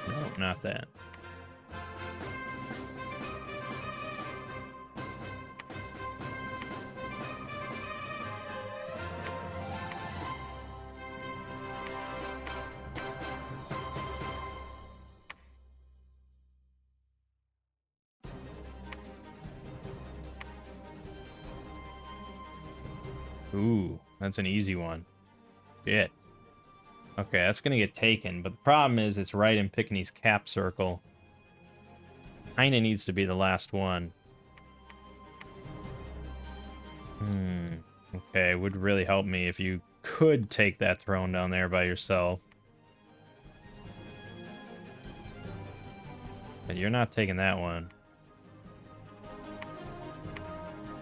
No, not that. Ooh, that's an easy one. shit. Okay, that's gonna get taken, but the problem is it's right in Pickaninny's cap circle. Kinda needs to be the last one. Okay, it would really help me if you could take that throne down there by yourself. But you're not taking that one.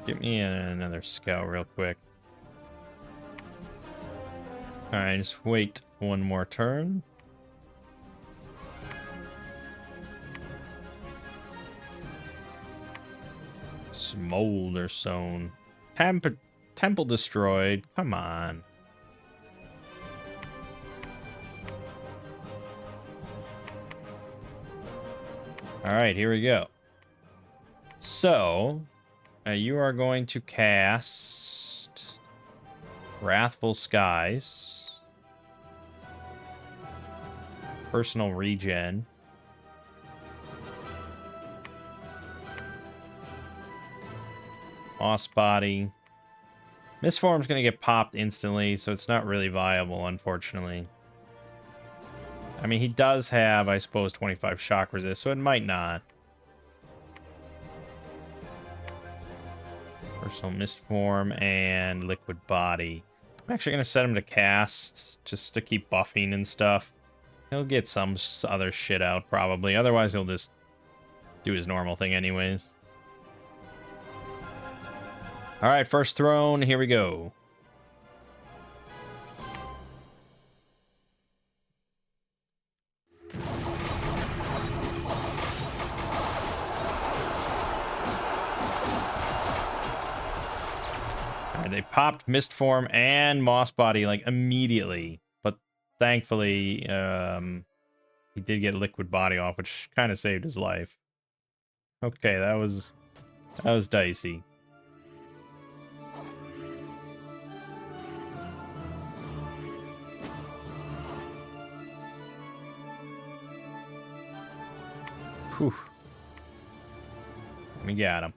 Get me another scout real quick. Alright, just wait one more turn. Smolder Stone. Temple destroyed. Come on. Alright, here we go. So, you are going to cast Wrathful Skies. Personal regen. Moss Body. Mistform's going to get popped instantly, so it's not really viable, unfortunately. I mean, he does have, I suppose, 25 shock resist, so it might not. Personal Mistform and Liquid Body. I'm actually going to set him to cast, just to keep buffing and stuff. He'll get some other shit out, probably. Otherwise, he'll just do his normal thing anyways. Alright, first throne, here we go. Alright, they popped Mistform and Moss Body, like, immediately. But thankfully, he did get Liquid Body off, which kind of saved his life. Okay, that was dicey. Whew. We got him.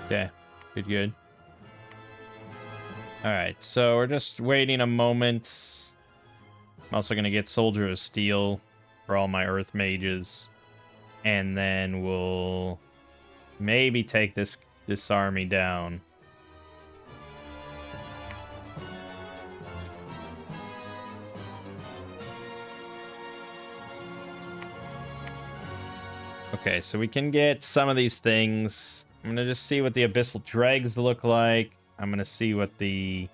Okay, good. Alright, so we're just waiting a moment. I'm also going to get Soldier of Steel for all my Earth Mages. And then we'll maybe take this army down. Okay, so we can get some of these things. I'm going to just see what the Abyssal Dregs look like. I'm going to see what the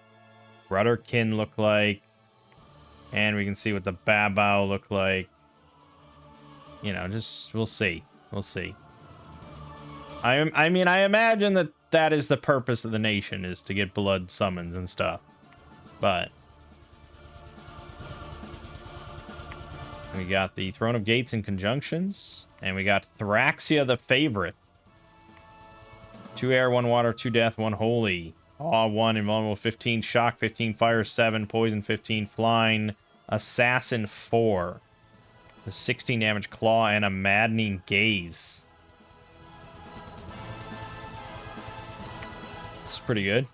Rudderkin look like. And we can see what the Babao look like. You know, just, we'll see. We'll see. I mean, I imagine that is the purpose of the nation, is to get blood summons and stuff. But we got the Throne of Gates and Conjunctions. And we got Thraxia the Favorite. 2 air, 1 water, 2 death, 1 holy. Awe 1, invulnerable 15, shock 15, fire 7, poison 15, flying, assassin 4. The 16 damage claw and a maddening gaze. It's pretty good.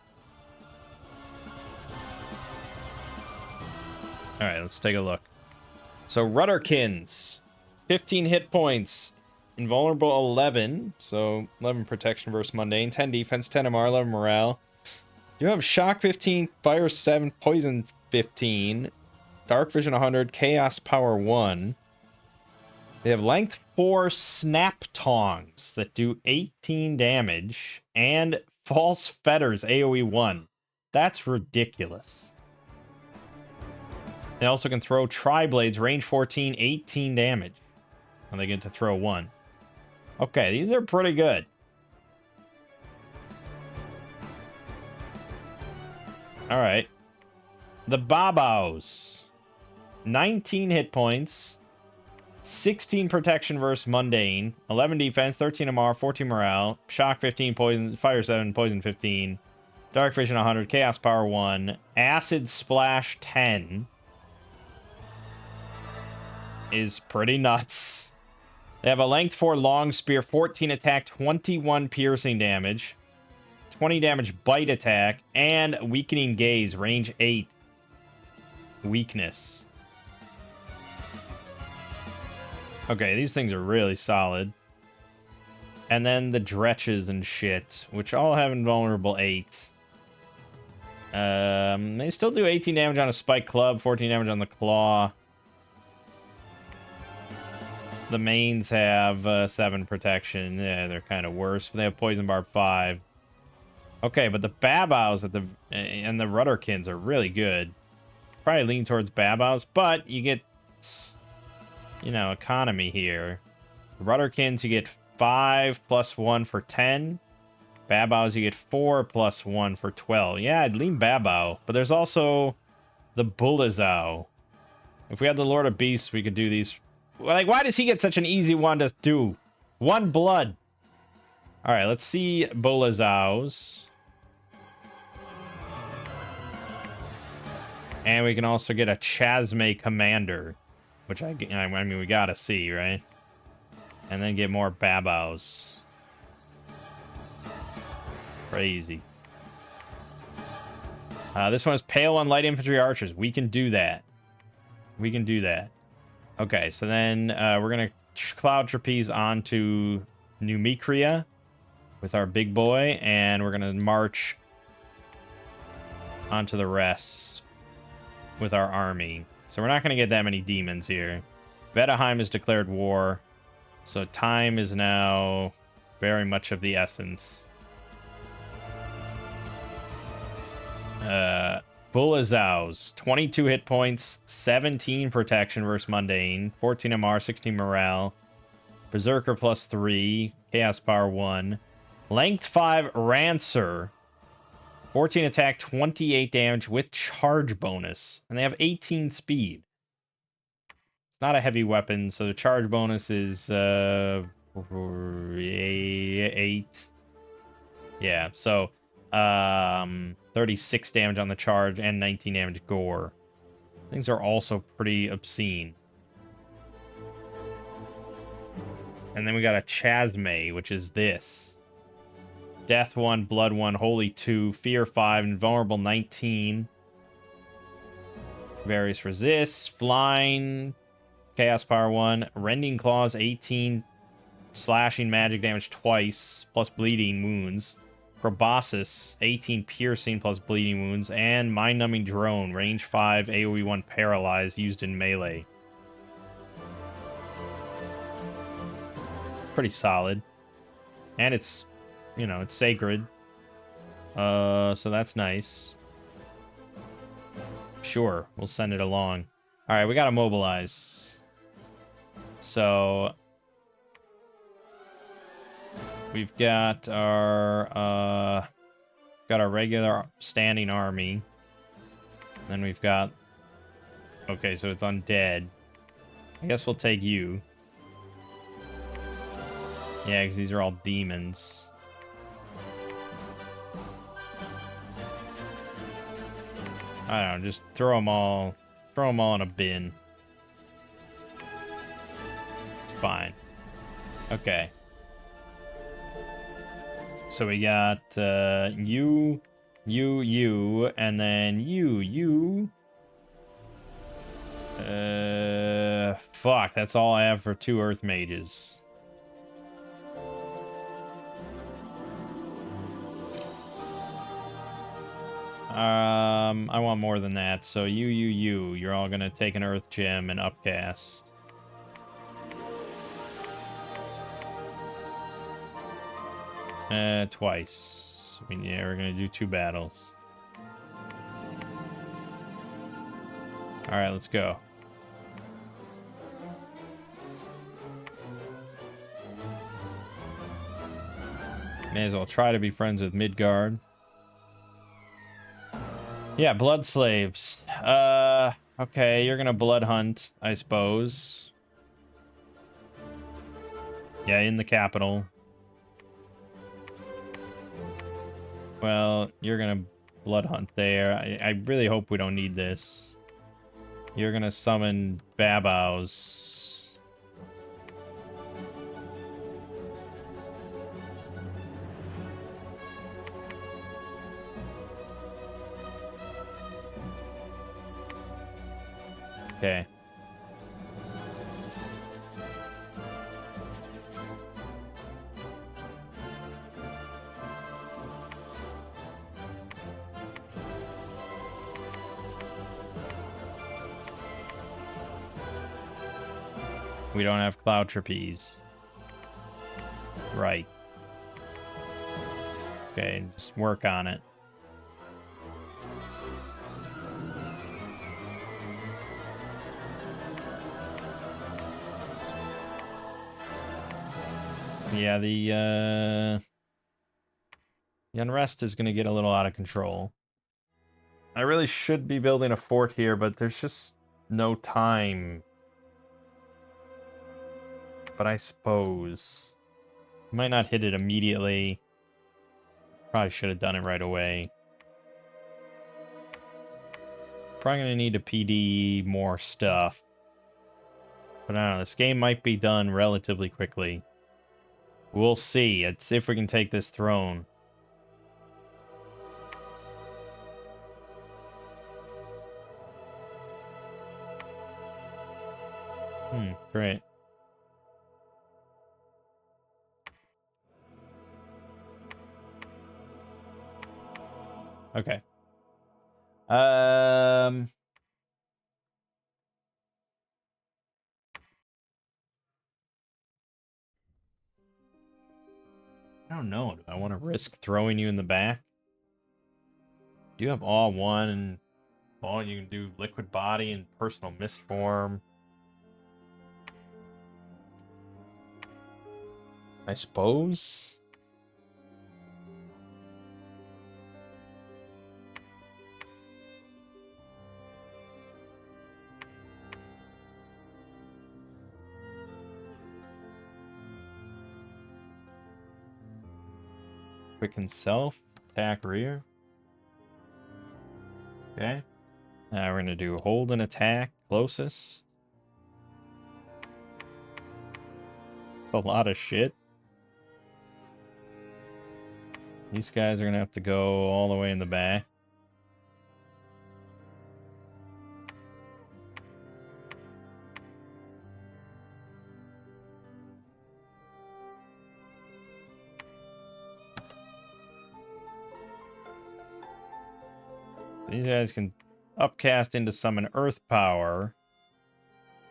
Alright, let's take a look. So, Rudderkins. 15 hit points. Invulnerable 11. So, 11 protection versus mundane. 10 defense, 10 MR, 11 morale. You have shock 15, fire 7, poison 15. Dark vision 100, chaos power 1. They have length 4 snap tongs that do 18 damage. And false fetters AoE 1. That's ridiculous. They also can throw tri-blades, range 14, 18 damage. And they get to throw 1. Okay, these are pretty good. Alright. The Babaos. 19 hit points. 16 protection versus mundane. 11 defense, 13 MR, 14 morale. Shock 15, poison, fire 7, poison 15. Dark vision 100, chaos power 1. Acid splash 10. is pretty nuts. They have a length 4 long spear, 14 attack, 21 piercing damage, 20 damage bite attack, and weakening gaze, range 8. Weakness. Okay, these things are really solid. And then the dretches and shit, which all have invulnerable 8. They still do 18 damage on a spike club, 14 damage on the claw. The mains have 7 protection. Yeah, they're kind of worse, but they have poison barb 5. Okay, but the babaus and the rudderkins are really good. Probably lean towards babaus, but you get, you know, economy here. Rudderkins, you get 5 plus 1 for 10. Babaus, you get 4 plus 1 for 12. Yeah, I'd lean babau, but there's also the Bulazau. If we had the Lord of Beasts, we could do these. Like, why does he get such an easy one to do? 1 blood. All right, let's see Bulazaus. And we can also get a Chasme Commander, which I mean, we gotta see, right? And then get more Babaus. Crazy. This one is Pale on Light Infantry Archers. We can do that. We can do that. Okay, so then we're going to Cloud Trapeze onto Numicria with our big boy, and we're going to march onto the rest with our army. So we're not going to get that many demons here. Vedaheim has declared war, so time is now very much of the essence. Bulazaus, 22 hit points, 17 protection versus Mundane, 14 MR, 16 morale, Berserker plus 3, Chaos Power 1, Length 5 Rancer, 14 attack, 28 damage with charge bonus, and they have 18 speed. It's not a heavy weapon, so the charge bonus is 8. Yeah, so 36 damage on the charge and 19 damage gore. Things are also pretty obscene. And then we got a Chasme, which is this. Death 1, Blood 1, Holy 2, Fear 5, Invulnerable 19. Various resists, Flying, Chaos Power 1, Rending Claws 18, Slashing magic damage twice, plus Bleeding Wounds. Proboscis, 18 piercing plus bleeding wounds, and mind-numbing drone, range 5, AoE 1 paralyzed, used in melee. Pretty solid. And it's, you know, it's sacred. So that's nice. Sure, we'll send it along. Alright, we gotta mobilize. So we've got our regular standing army. Then we've got, okay, so it's undead. I guess we'll take you. Yeah, because these are all demons. I don't know, just throw them all in a bin. It's fine. Okay. So we got you, and then you. Fuck, that's all I have for 2 Earth Mages. I want more than that. So you're all gonna take an Earth Gem and upcast. Twice. I mean, yeah, we're gonna do 2 battles. Alright, let's go. May as well try to be friends with Midgard. Yeah, blood slaves. Okay, you're gonna blood hunt, I suppose. Yeah, in the capital. Well, you're gonna blood hunt there. I really hope we don't need this. You're gonna summon Babaus. Okay. We don't have Cloud Trapeze. Right. Okay, just work on it. Yeah, the unrest is going to get a little out of control. I really should be building a fort here, but there's just no time. But I suppose might not hit it immediately. Probably should have done it right away. Probably going to need to PD more stuff. But I don't know, this game might be done relatively quickly. We'll see. Let's see if we can take this throne. Great. Okay. I don't know. Do I want to risk throwing you in the back? Do you have all one and all you can do liquid body and personal mist form? I suppose. Quicken self, attack rear. Okay. Now we're gonna do hold and attack closest. A lot of shit. These guys are gonna have to go all the way in the back. These guys can upcast into summon earth power.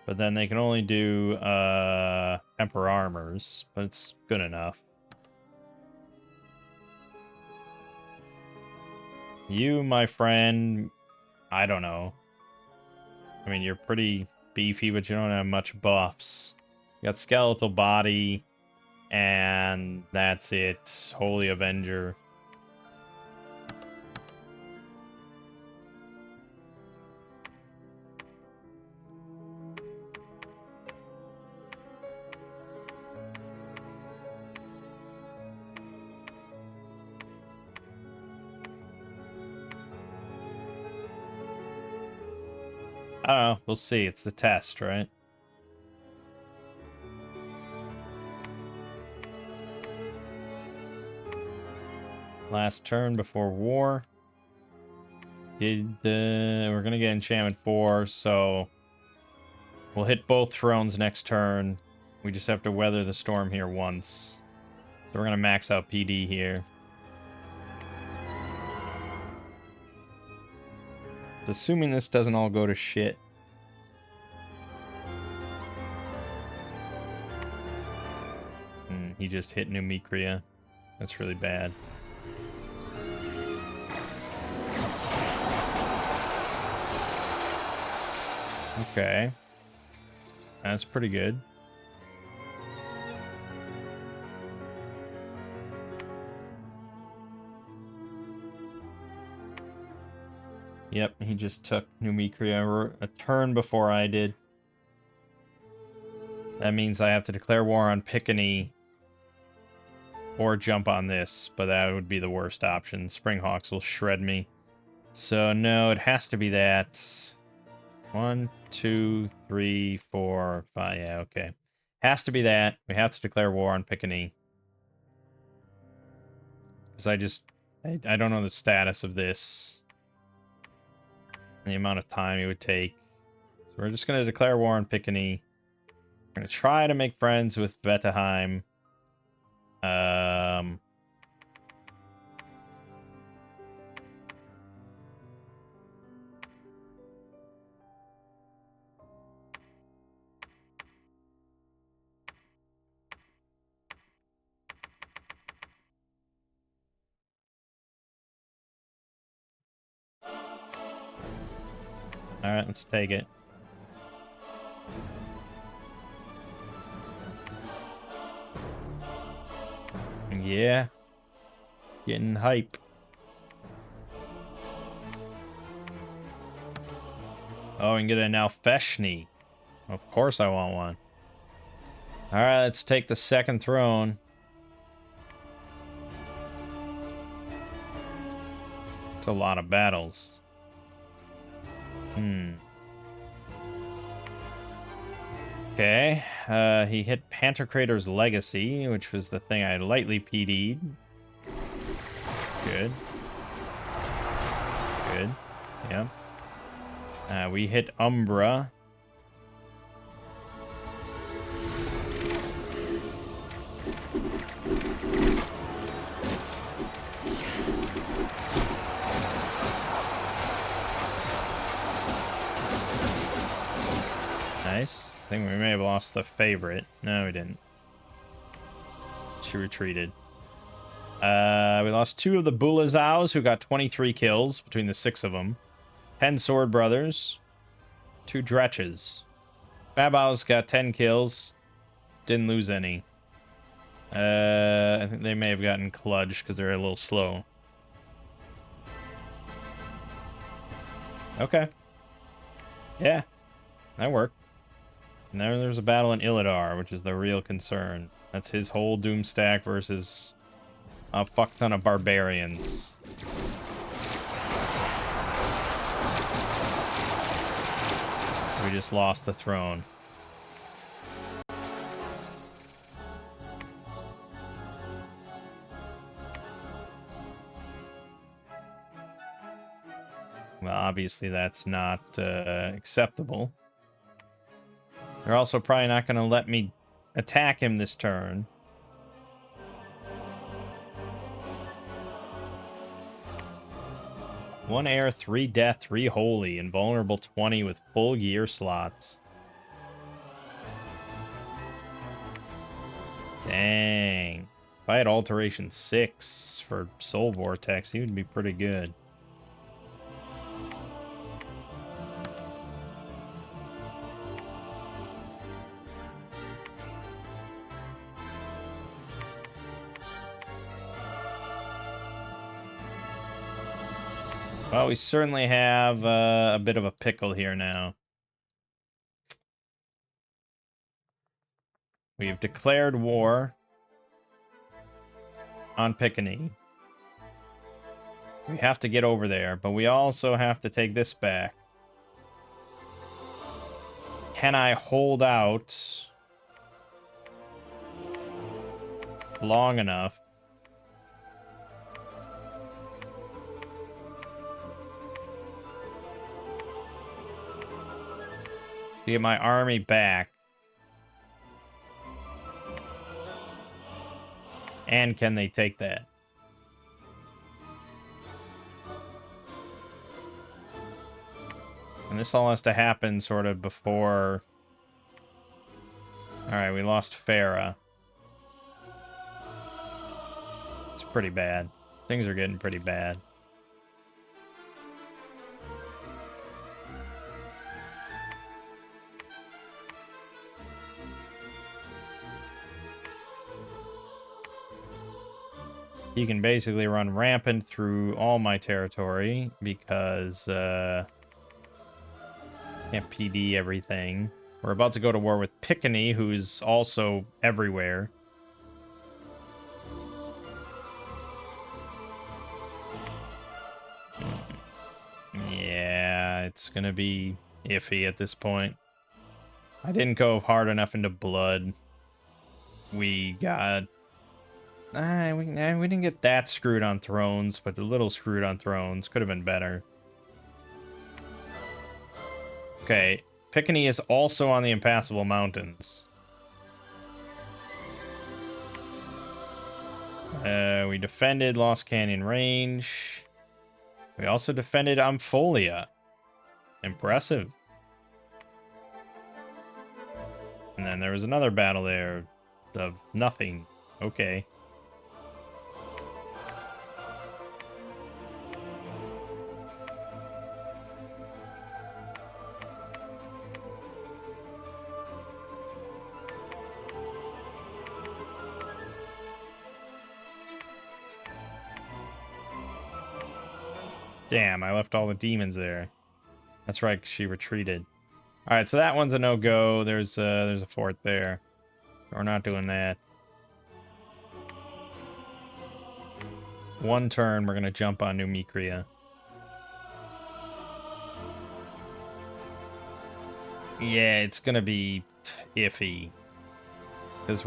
But then they can only do Emperor Armors, but it's good enough. You, my friend, I don't know. I mean, you're pretty beefy, but you don't have much buffs. You got Skeletal Body, and that's it. Holy Avenger. I don't know. We'll see. It's the test, right? Last turn before war. We're gonna get enchantment 4, so we'll hit both thrones next turn. We just have to weather the storm here once. So we're gonna max out PD here. Assuming this doesn't all go to shit. He just hit Numicria. That's really bad. Okay. That's pretty good. Yep, he just took Numicria a turn before I did. That means I have to declare war on Piccini or jump on this, but that would be the worst option. Springhawks will shred me. So no, it has to be that. 1, 2, 3, 4, 5. Yeah, okay. Has to be that. We have to declare war on Piccini. Because I don't know the status of this. The amount of time it would take. So we're just going to declare war on Piccini. We're going to try to make friends with Betteheim. Alright, let's take it. Yeah. Getting hype. Oh, and get a now Feshni. Of course I want one. Alright, let's take the second throne. It's a lot of battles. Okay, he hit Pantocrator's Legacy, which was the thing I lightly PD'd. Good. Good. Yeah. We hit Umbra. Nice. I think we may have lost the favorite. No, we didn't. She retreated. We lost 2 of the Bulazows, who got 23 kills between the 6 of them. 10 Sword Brothers. 2 Dretches. Babao's got 10 kills. Didn't lose any. I think they may have gotten Kludge because they're a little slow. Okay. Yeah. That worked. And then there's a battle in Illidan, which is the real concern. That's his whole Doom stack versus a fuck ton of barbarians. So we just lost the throne. Well, obviously that's not acceptable. They're also probably not going to let me attack him this turn. One air, 3 death, 3 holy, invulnerable 20 with full gear slots. Dang. If I had alteration 6 for Soul Vortex, he would be pretty good. Well, we certainly have a bit of a pickle here now. We've declared war on Piccini. We have to get over there, but we also have to take this back. Can I hold out long enough to get my army back? And can they take that? And this all has to happen sort of before... Alright, we lost Farah. It's pretty bad. Things are getting pretty bad. You can basically run rampant through all my territory because can't PD everything. We're about to go to war with Piccini, who's also everywhere. Yeah, it's gonna be iffy at this point. I didn't go hard enough into blood. We got... we didn't get that screwed on thrones, but the little screwed on thrones could have been better. Okay, Piccini is also on the Impassable Mountains. We defended Lost Canyon Range. We also defended Ampholia. Impressive. And then there was another battle there of nothing. Okay. Damn, I left all the demons there. That's right, 'cause she retreated. All right, so that one's a no-go. There's a fort there. We're not doing that. One turn, we're gonna jump on New Mikria. Yeah, it's gonna be iffy. Because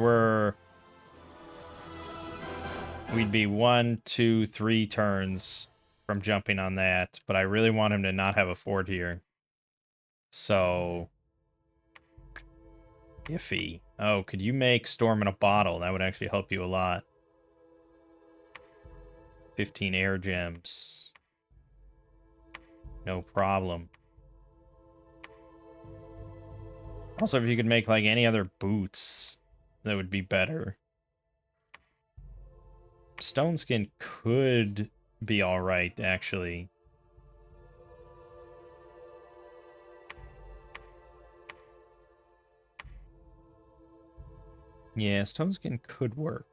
we'd be 1, 2, 3 turns from jumping on that, but I really want him to not have a fort here. So iffy. Oh, could you make Storm in a Bottle? That would actually help you a lot. 15 air gems. No problem. Also, if you could make like any other boots, that would be better. Stone Skin could be alright, actually. Yeah, Stone Skin could work.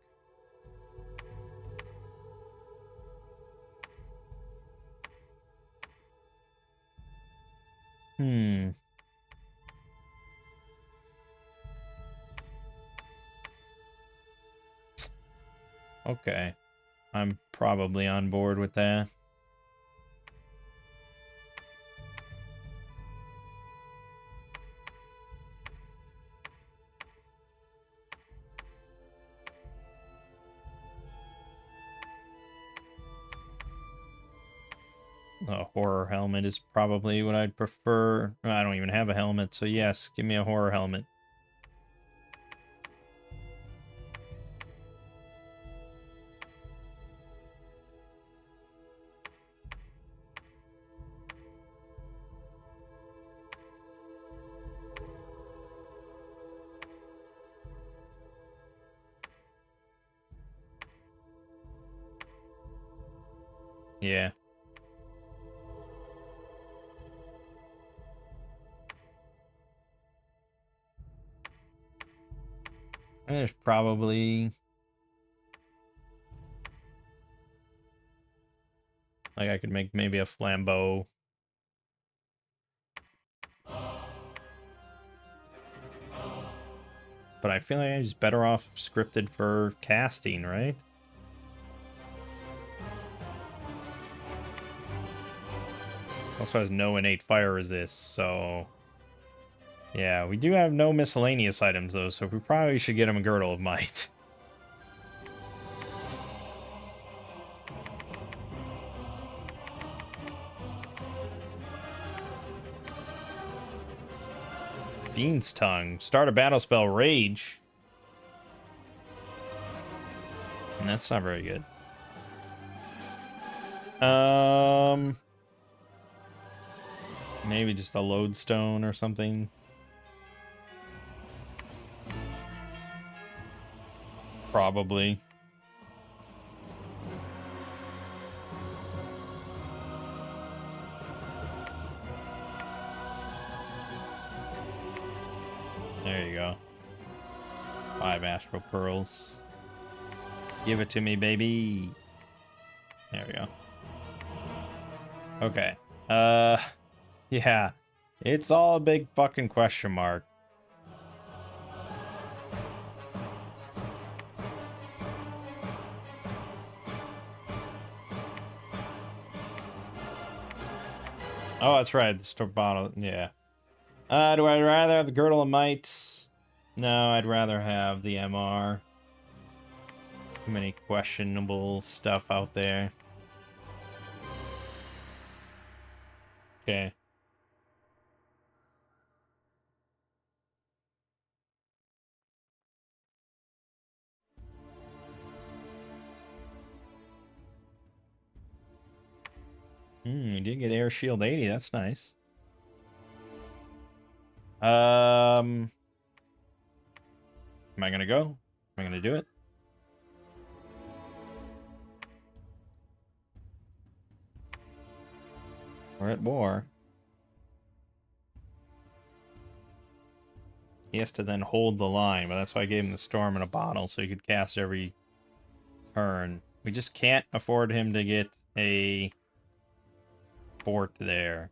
Okay. I'm probably on board with that. A horror helmet is probably what I'd prefer. I don't even have a helmet, so yes, give me a horror helmet. Yeah. And there's probably... like, I could make maybe a flambeau. But I feel like I'm just better off scripted for casting, right? Also has no innate fire resist, so... yeah, we do have no miscellaneous items, though, so we probably should get him a Girdle of Might. Bean's Tongue. Start a battle spell, Rage. And that's not very good. Maybe just a lodestone or something. Probably. There you go. 5 Astral Pearls. Give it to me, baby. There we go. Okay. Yeah. It's all a big fucking question mark. Oh, that's right. The store bottle. Yeah. Do I rather have the Girdle of Might? No, I'd rather have the MR. Too many questionable stuff out there. Okay. You did get Air Shield 80. That's nice. Am I gonna go? Am I gonna do it? We're at war. He has to then hold the line, but that's why I gave him the Storm in a bottle, so he could cast every turn. We just can't afford him to get a fort there.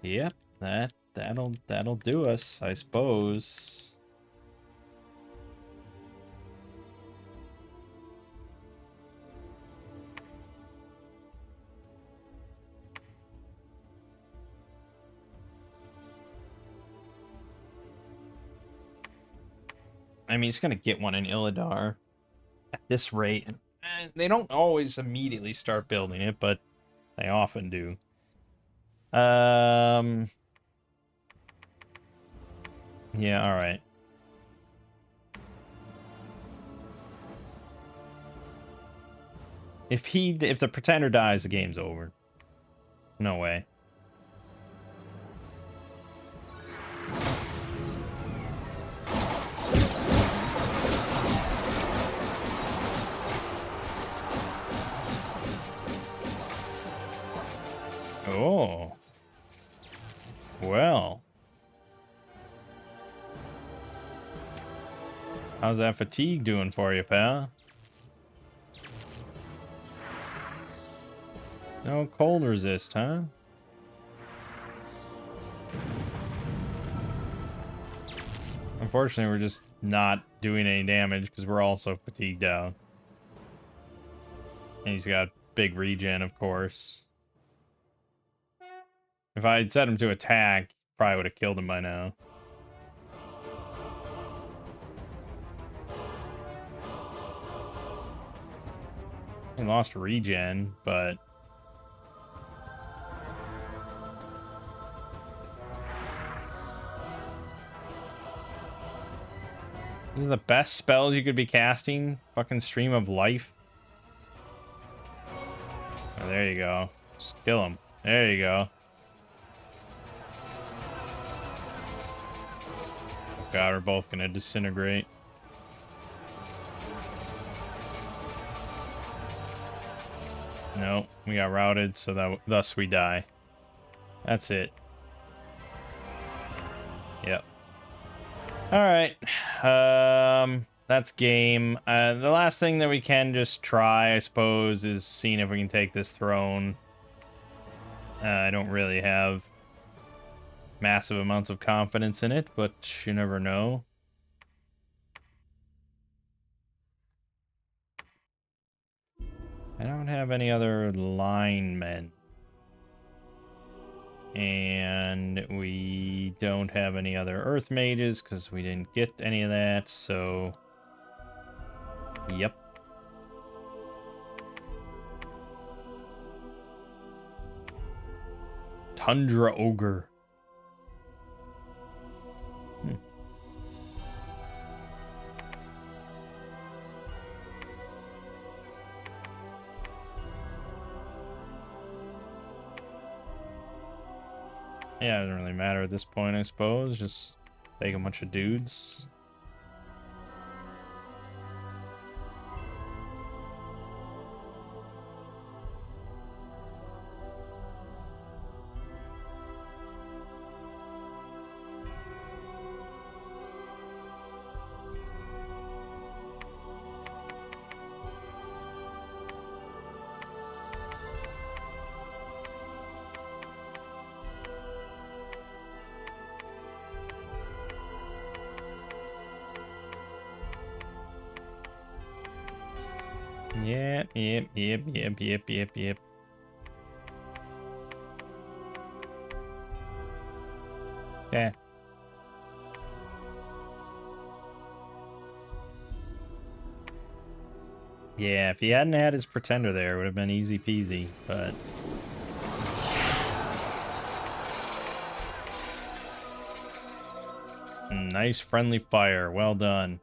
Yep, that'll do us, I suppose. I mean, he's gonna get one in Illidar at this rate. They don't always immediately start building it, but they often do. Yeah, all right. If the Pretender dies, the game's over. No way. Oh. Well. How's that fatigue doing for you, pal? No cold resist, huh? Unfortunately, we're just not doing any damage because we're also fatigued out. And he's got big regen, of course. If I had set him to attack, probably would have killed him by now. He lost regen, but... These are the best spells you could be casting? Fucking Stream of Life. Oh, there you go. Just kill him. There you go. Oh god, we're both gonna disintegrate. No, we got routed, so thus we die. That's it. Yep. Alright. That's game. The last thing that we can just try, I suppose, is seeing if we can take this throne. I don't really have massive amounts of confidence in it, but you never know. I don't have any other linemen. And we don't have any other Earth Mages because we didn't get any of that, so... Yep. Tundra Ogre. Yeah, it doesn't really matter at this point, I suppose. Just take a bunch of dudes. Yep. Yeah. Yeah, if he hadn't had his pretender there, it would have been easy peasy, but... Nice friendly fire. Well done.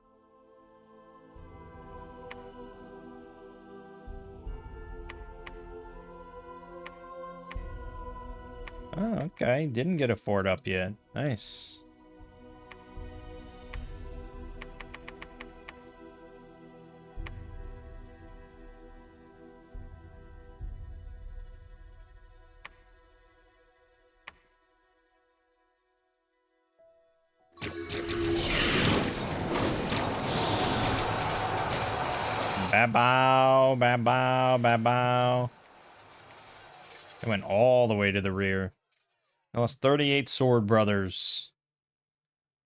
Oh, okay. Didn't get a fort up yet. Nice. Babow, babow, babow. It went all the way to the rear. I lost 38 sword brothers.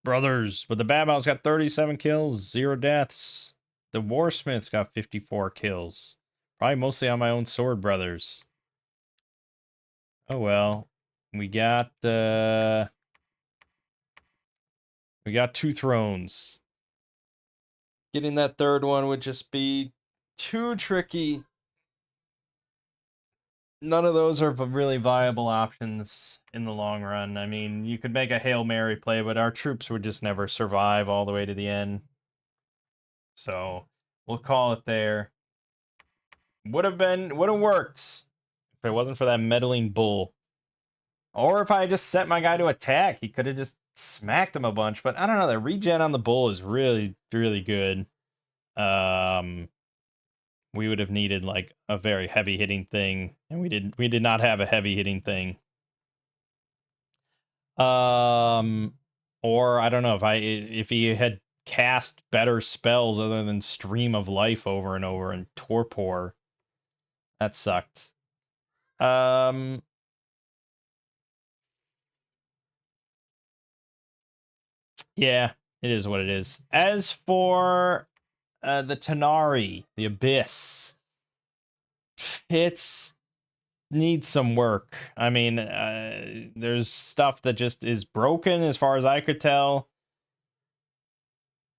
Brothers. But the Babow's got 37 kills, 0 deaths. The Warsmith's got 54 kills. Probably mostly on my own sword brothers. Oh well. We got 2 thrones. Getting that third one would just be too tricky. None of those are really viable options in the long run. I mean, you could make a Hail Mary play, but our troops would just never survive all the way to the end. So we'll call it there. Would have worked if it wasn't for that meddling bull. Or if I just set my guy to attack, he could have just smacked him a bunch. But I don't know, the regen on the bull is really, really good. We would have needed like a very heavy hitting thing, and we did not have a heavy hitting thing. Or I don't know if he had cast better spells other than Stream of Life over and over and Torpor. That sucked. Yeah, it is what it is. As for the Tanari, the Abyss, it's needs some work. I mean, there's stuff that just is broken as far as I could tell.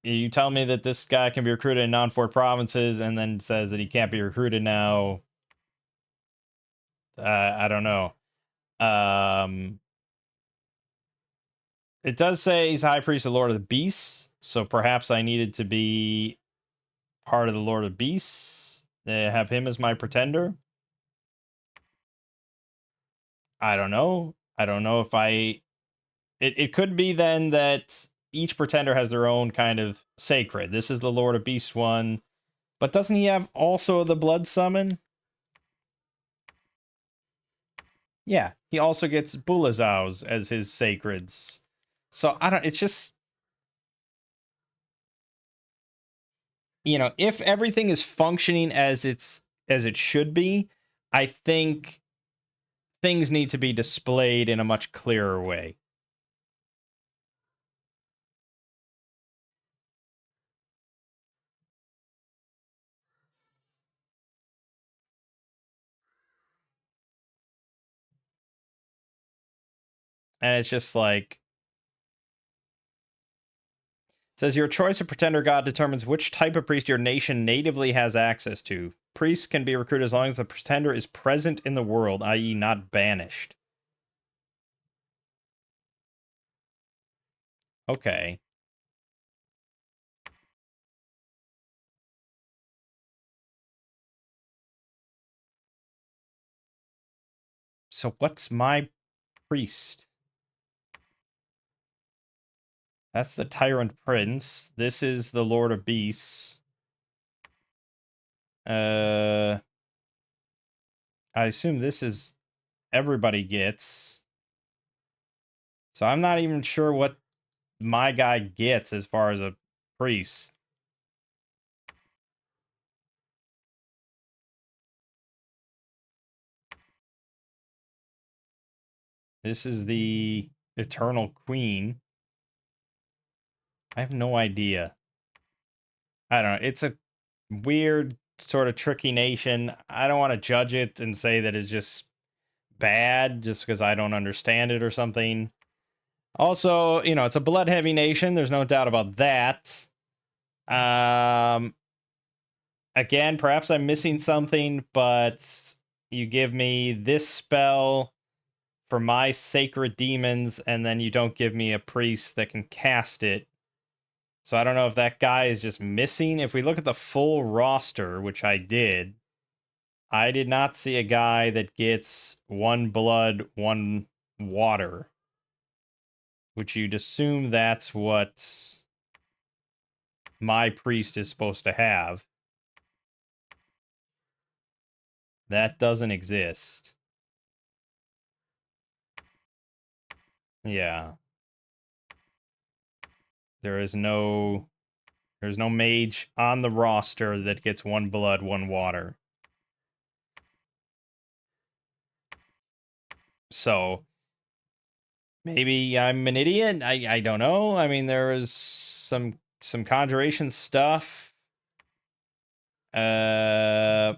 You tell me that this guy can be recruited in non-fort provinces and then says that he can't be recruited now. I don't know. It does say he's High Priest of Lord of the Beasts, so perhaps I needed to be part of the Lord of Beasts. Have him as my pretender. I don't know. I don't know if I... It could be then that each pretender has their own kind of sacred. This is the Lord of Beasts one. But doesn't he have also the Blood Summon? Yeah, he also gets Bulazaus as his sacreds. So I don't... It's just... You know, if everything is functioning as it should be, I think things need to be displayed in a much clearer way. And it's just like... It says your choice of pretender god determines which type of priest your nation natively has access to. Priests can be recruited as long as the pretender is present in the world, i.e. not banished. Okay. So what's my priest? That's the Tyrant Prince. This is the Lord of Beasts. I assume this is everybody gets. So I'm not even sure what my guy gets as far as a priest. This is the Eternal Queen. I have no idea. I don't know. It's a weird, sort of tricky nation. I don't want to judge it and say that it's just bad just because I don't understand it or something. Also, you know, it's a blood-heavy nation. There's no doubt about that. Again, perhaps I'm missing something, but you give me this spell for my sacred demons, and then you don't give me a priest that can cast it. So I don't know if that guy is just missing. If we look at the full roster, which I did not see a guy that gets 1 blood, 1 water. Which you'd assume that's what my priest is supposed to have. That doesn't exist. Yeah. There's no mage on the roster that gets 1 blood, 1 water. So maybe I'm an idiot. I don't know. I mean, there was some conjuration stuff. But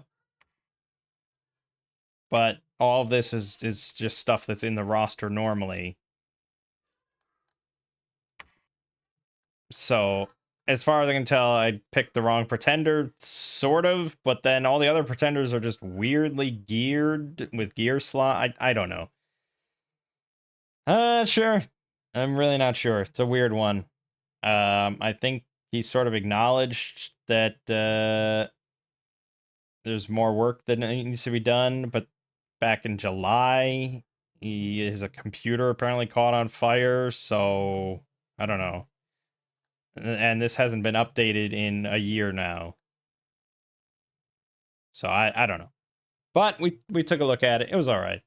all of this is just stuff that's in the roster normally. So, as far as I can tell, I picked the wrong pretender, sort of, but then all the other pretenders are just weirdly geared with gear slot. I don't know. Sure. I'm really not sure. It's a weird one. I think he sort of acknowledged that there's more work that needs to be done, but back in July, his computer apparently caught on fire, so I don't know. And this hasn't been updated in a year now. So I don't know. But we took a look at it. It was all right.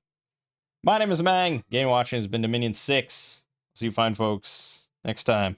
My name is Mangg. Game watching has been Dominion 6. See you fine folks next time.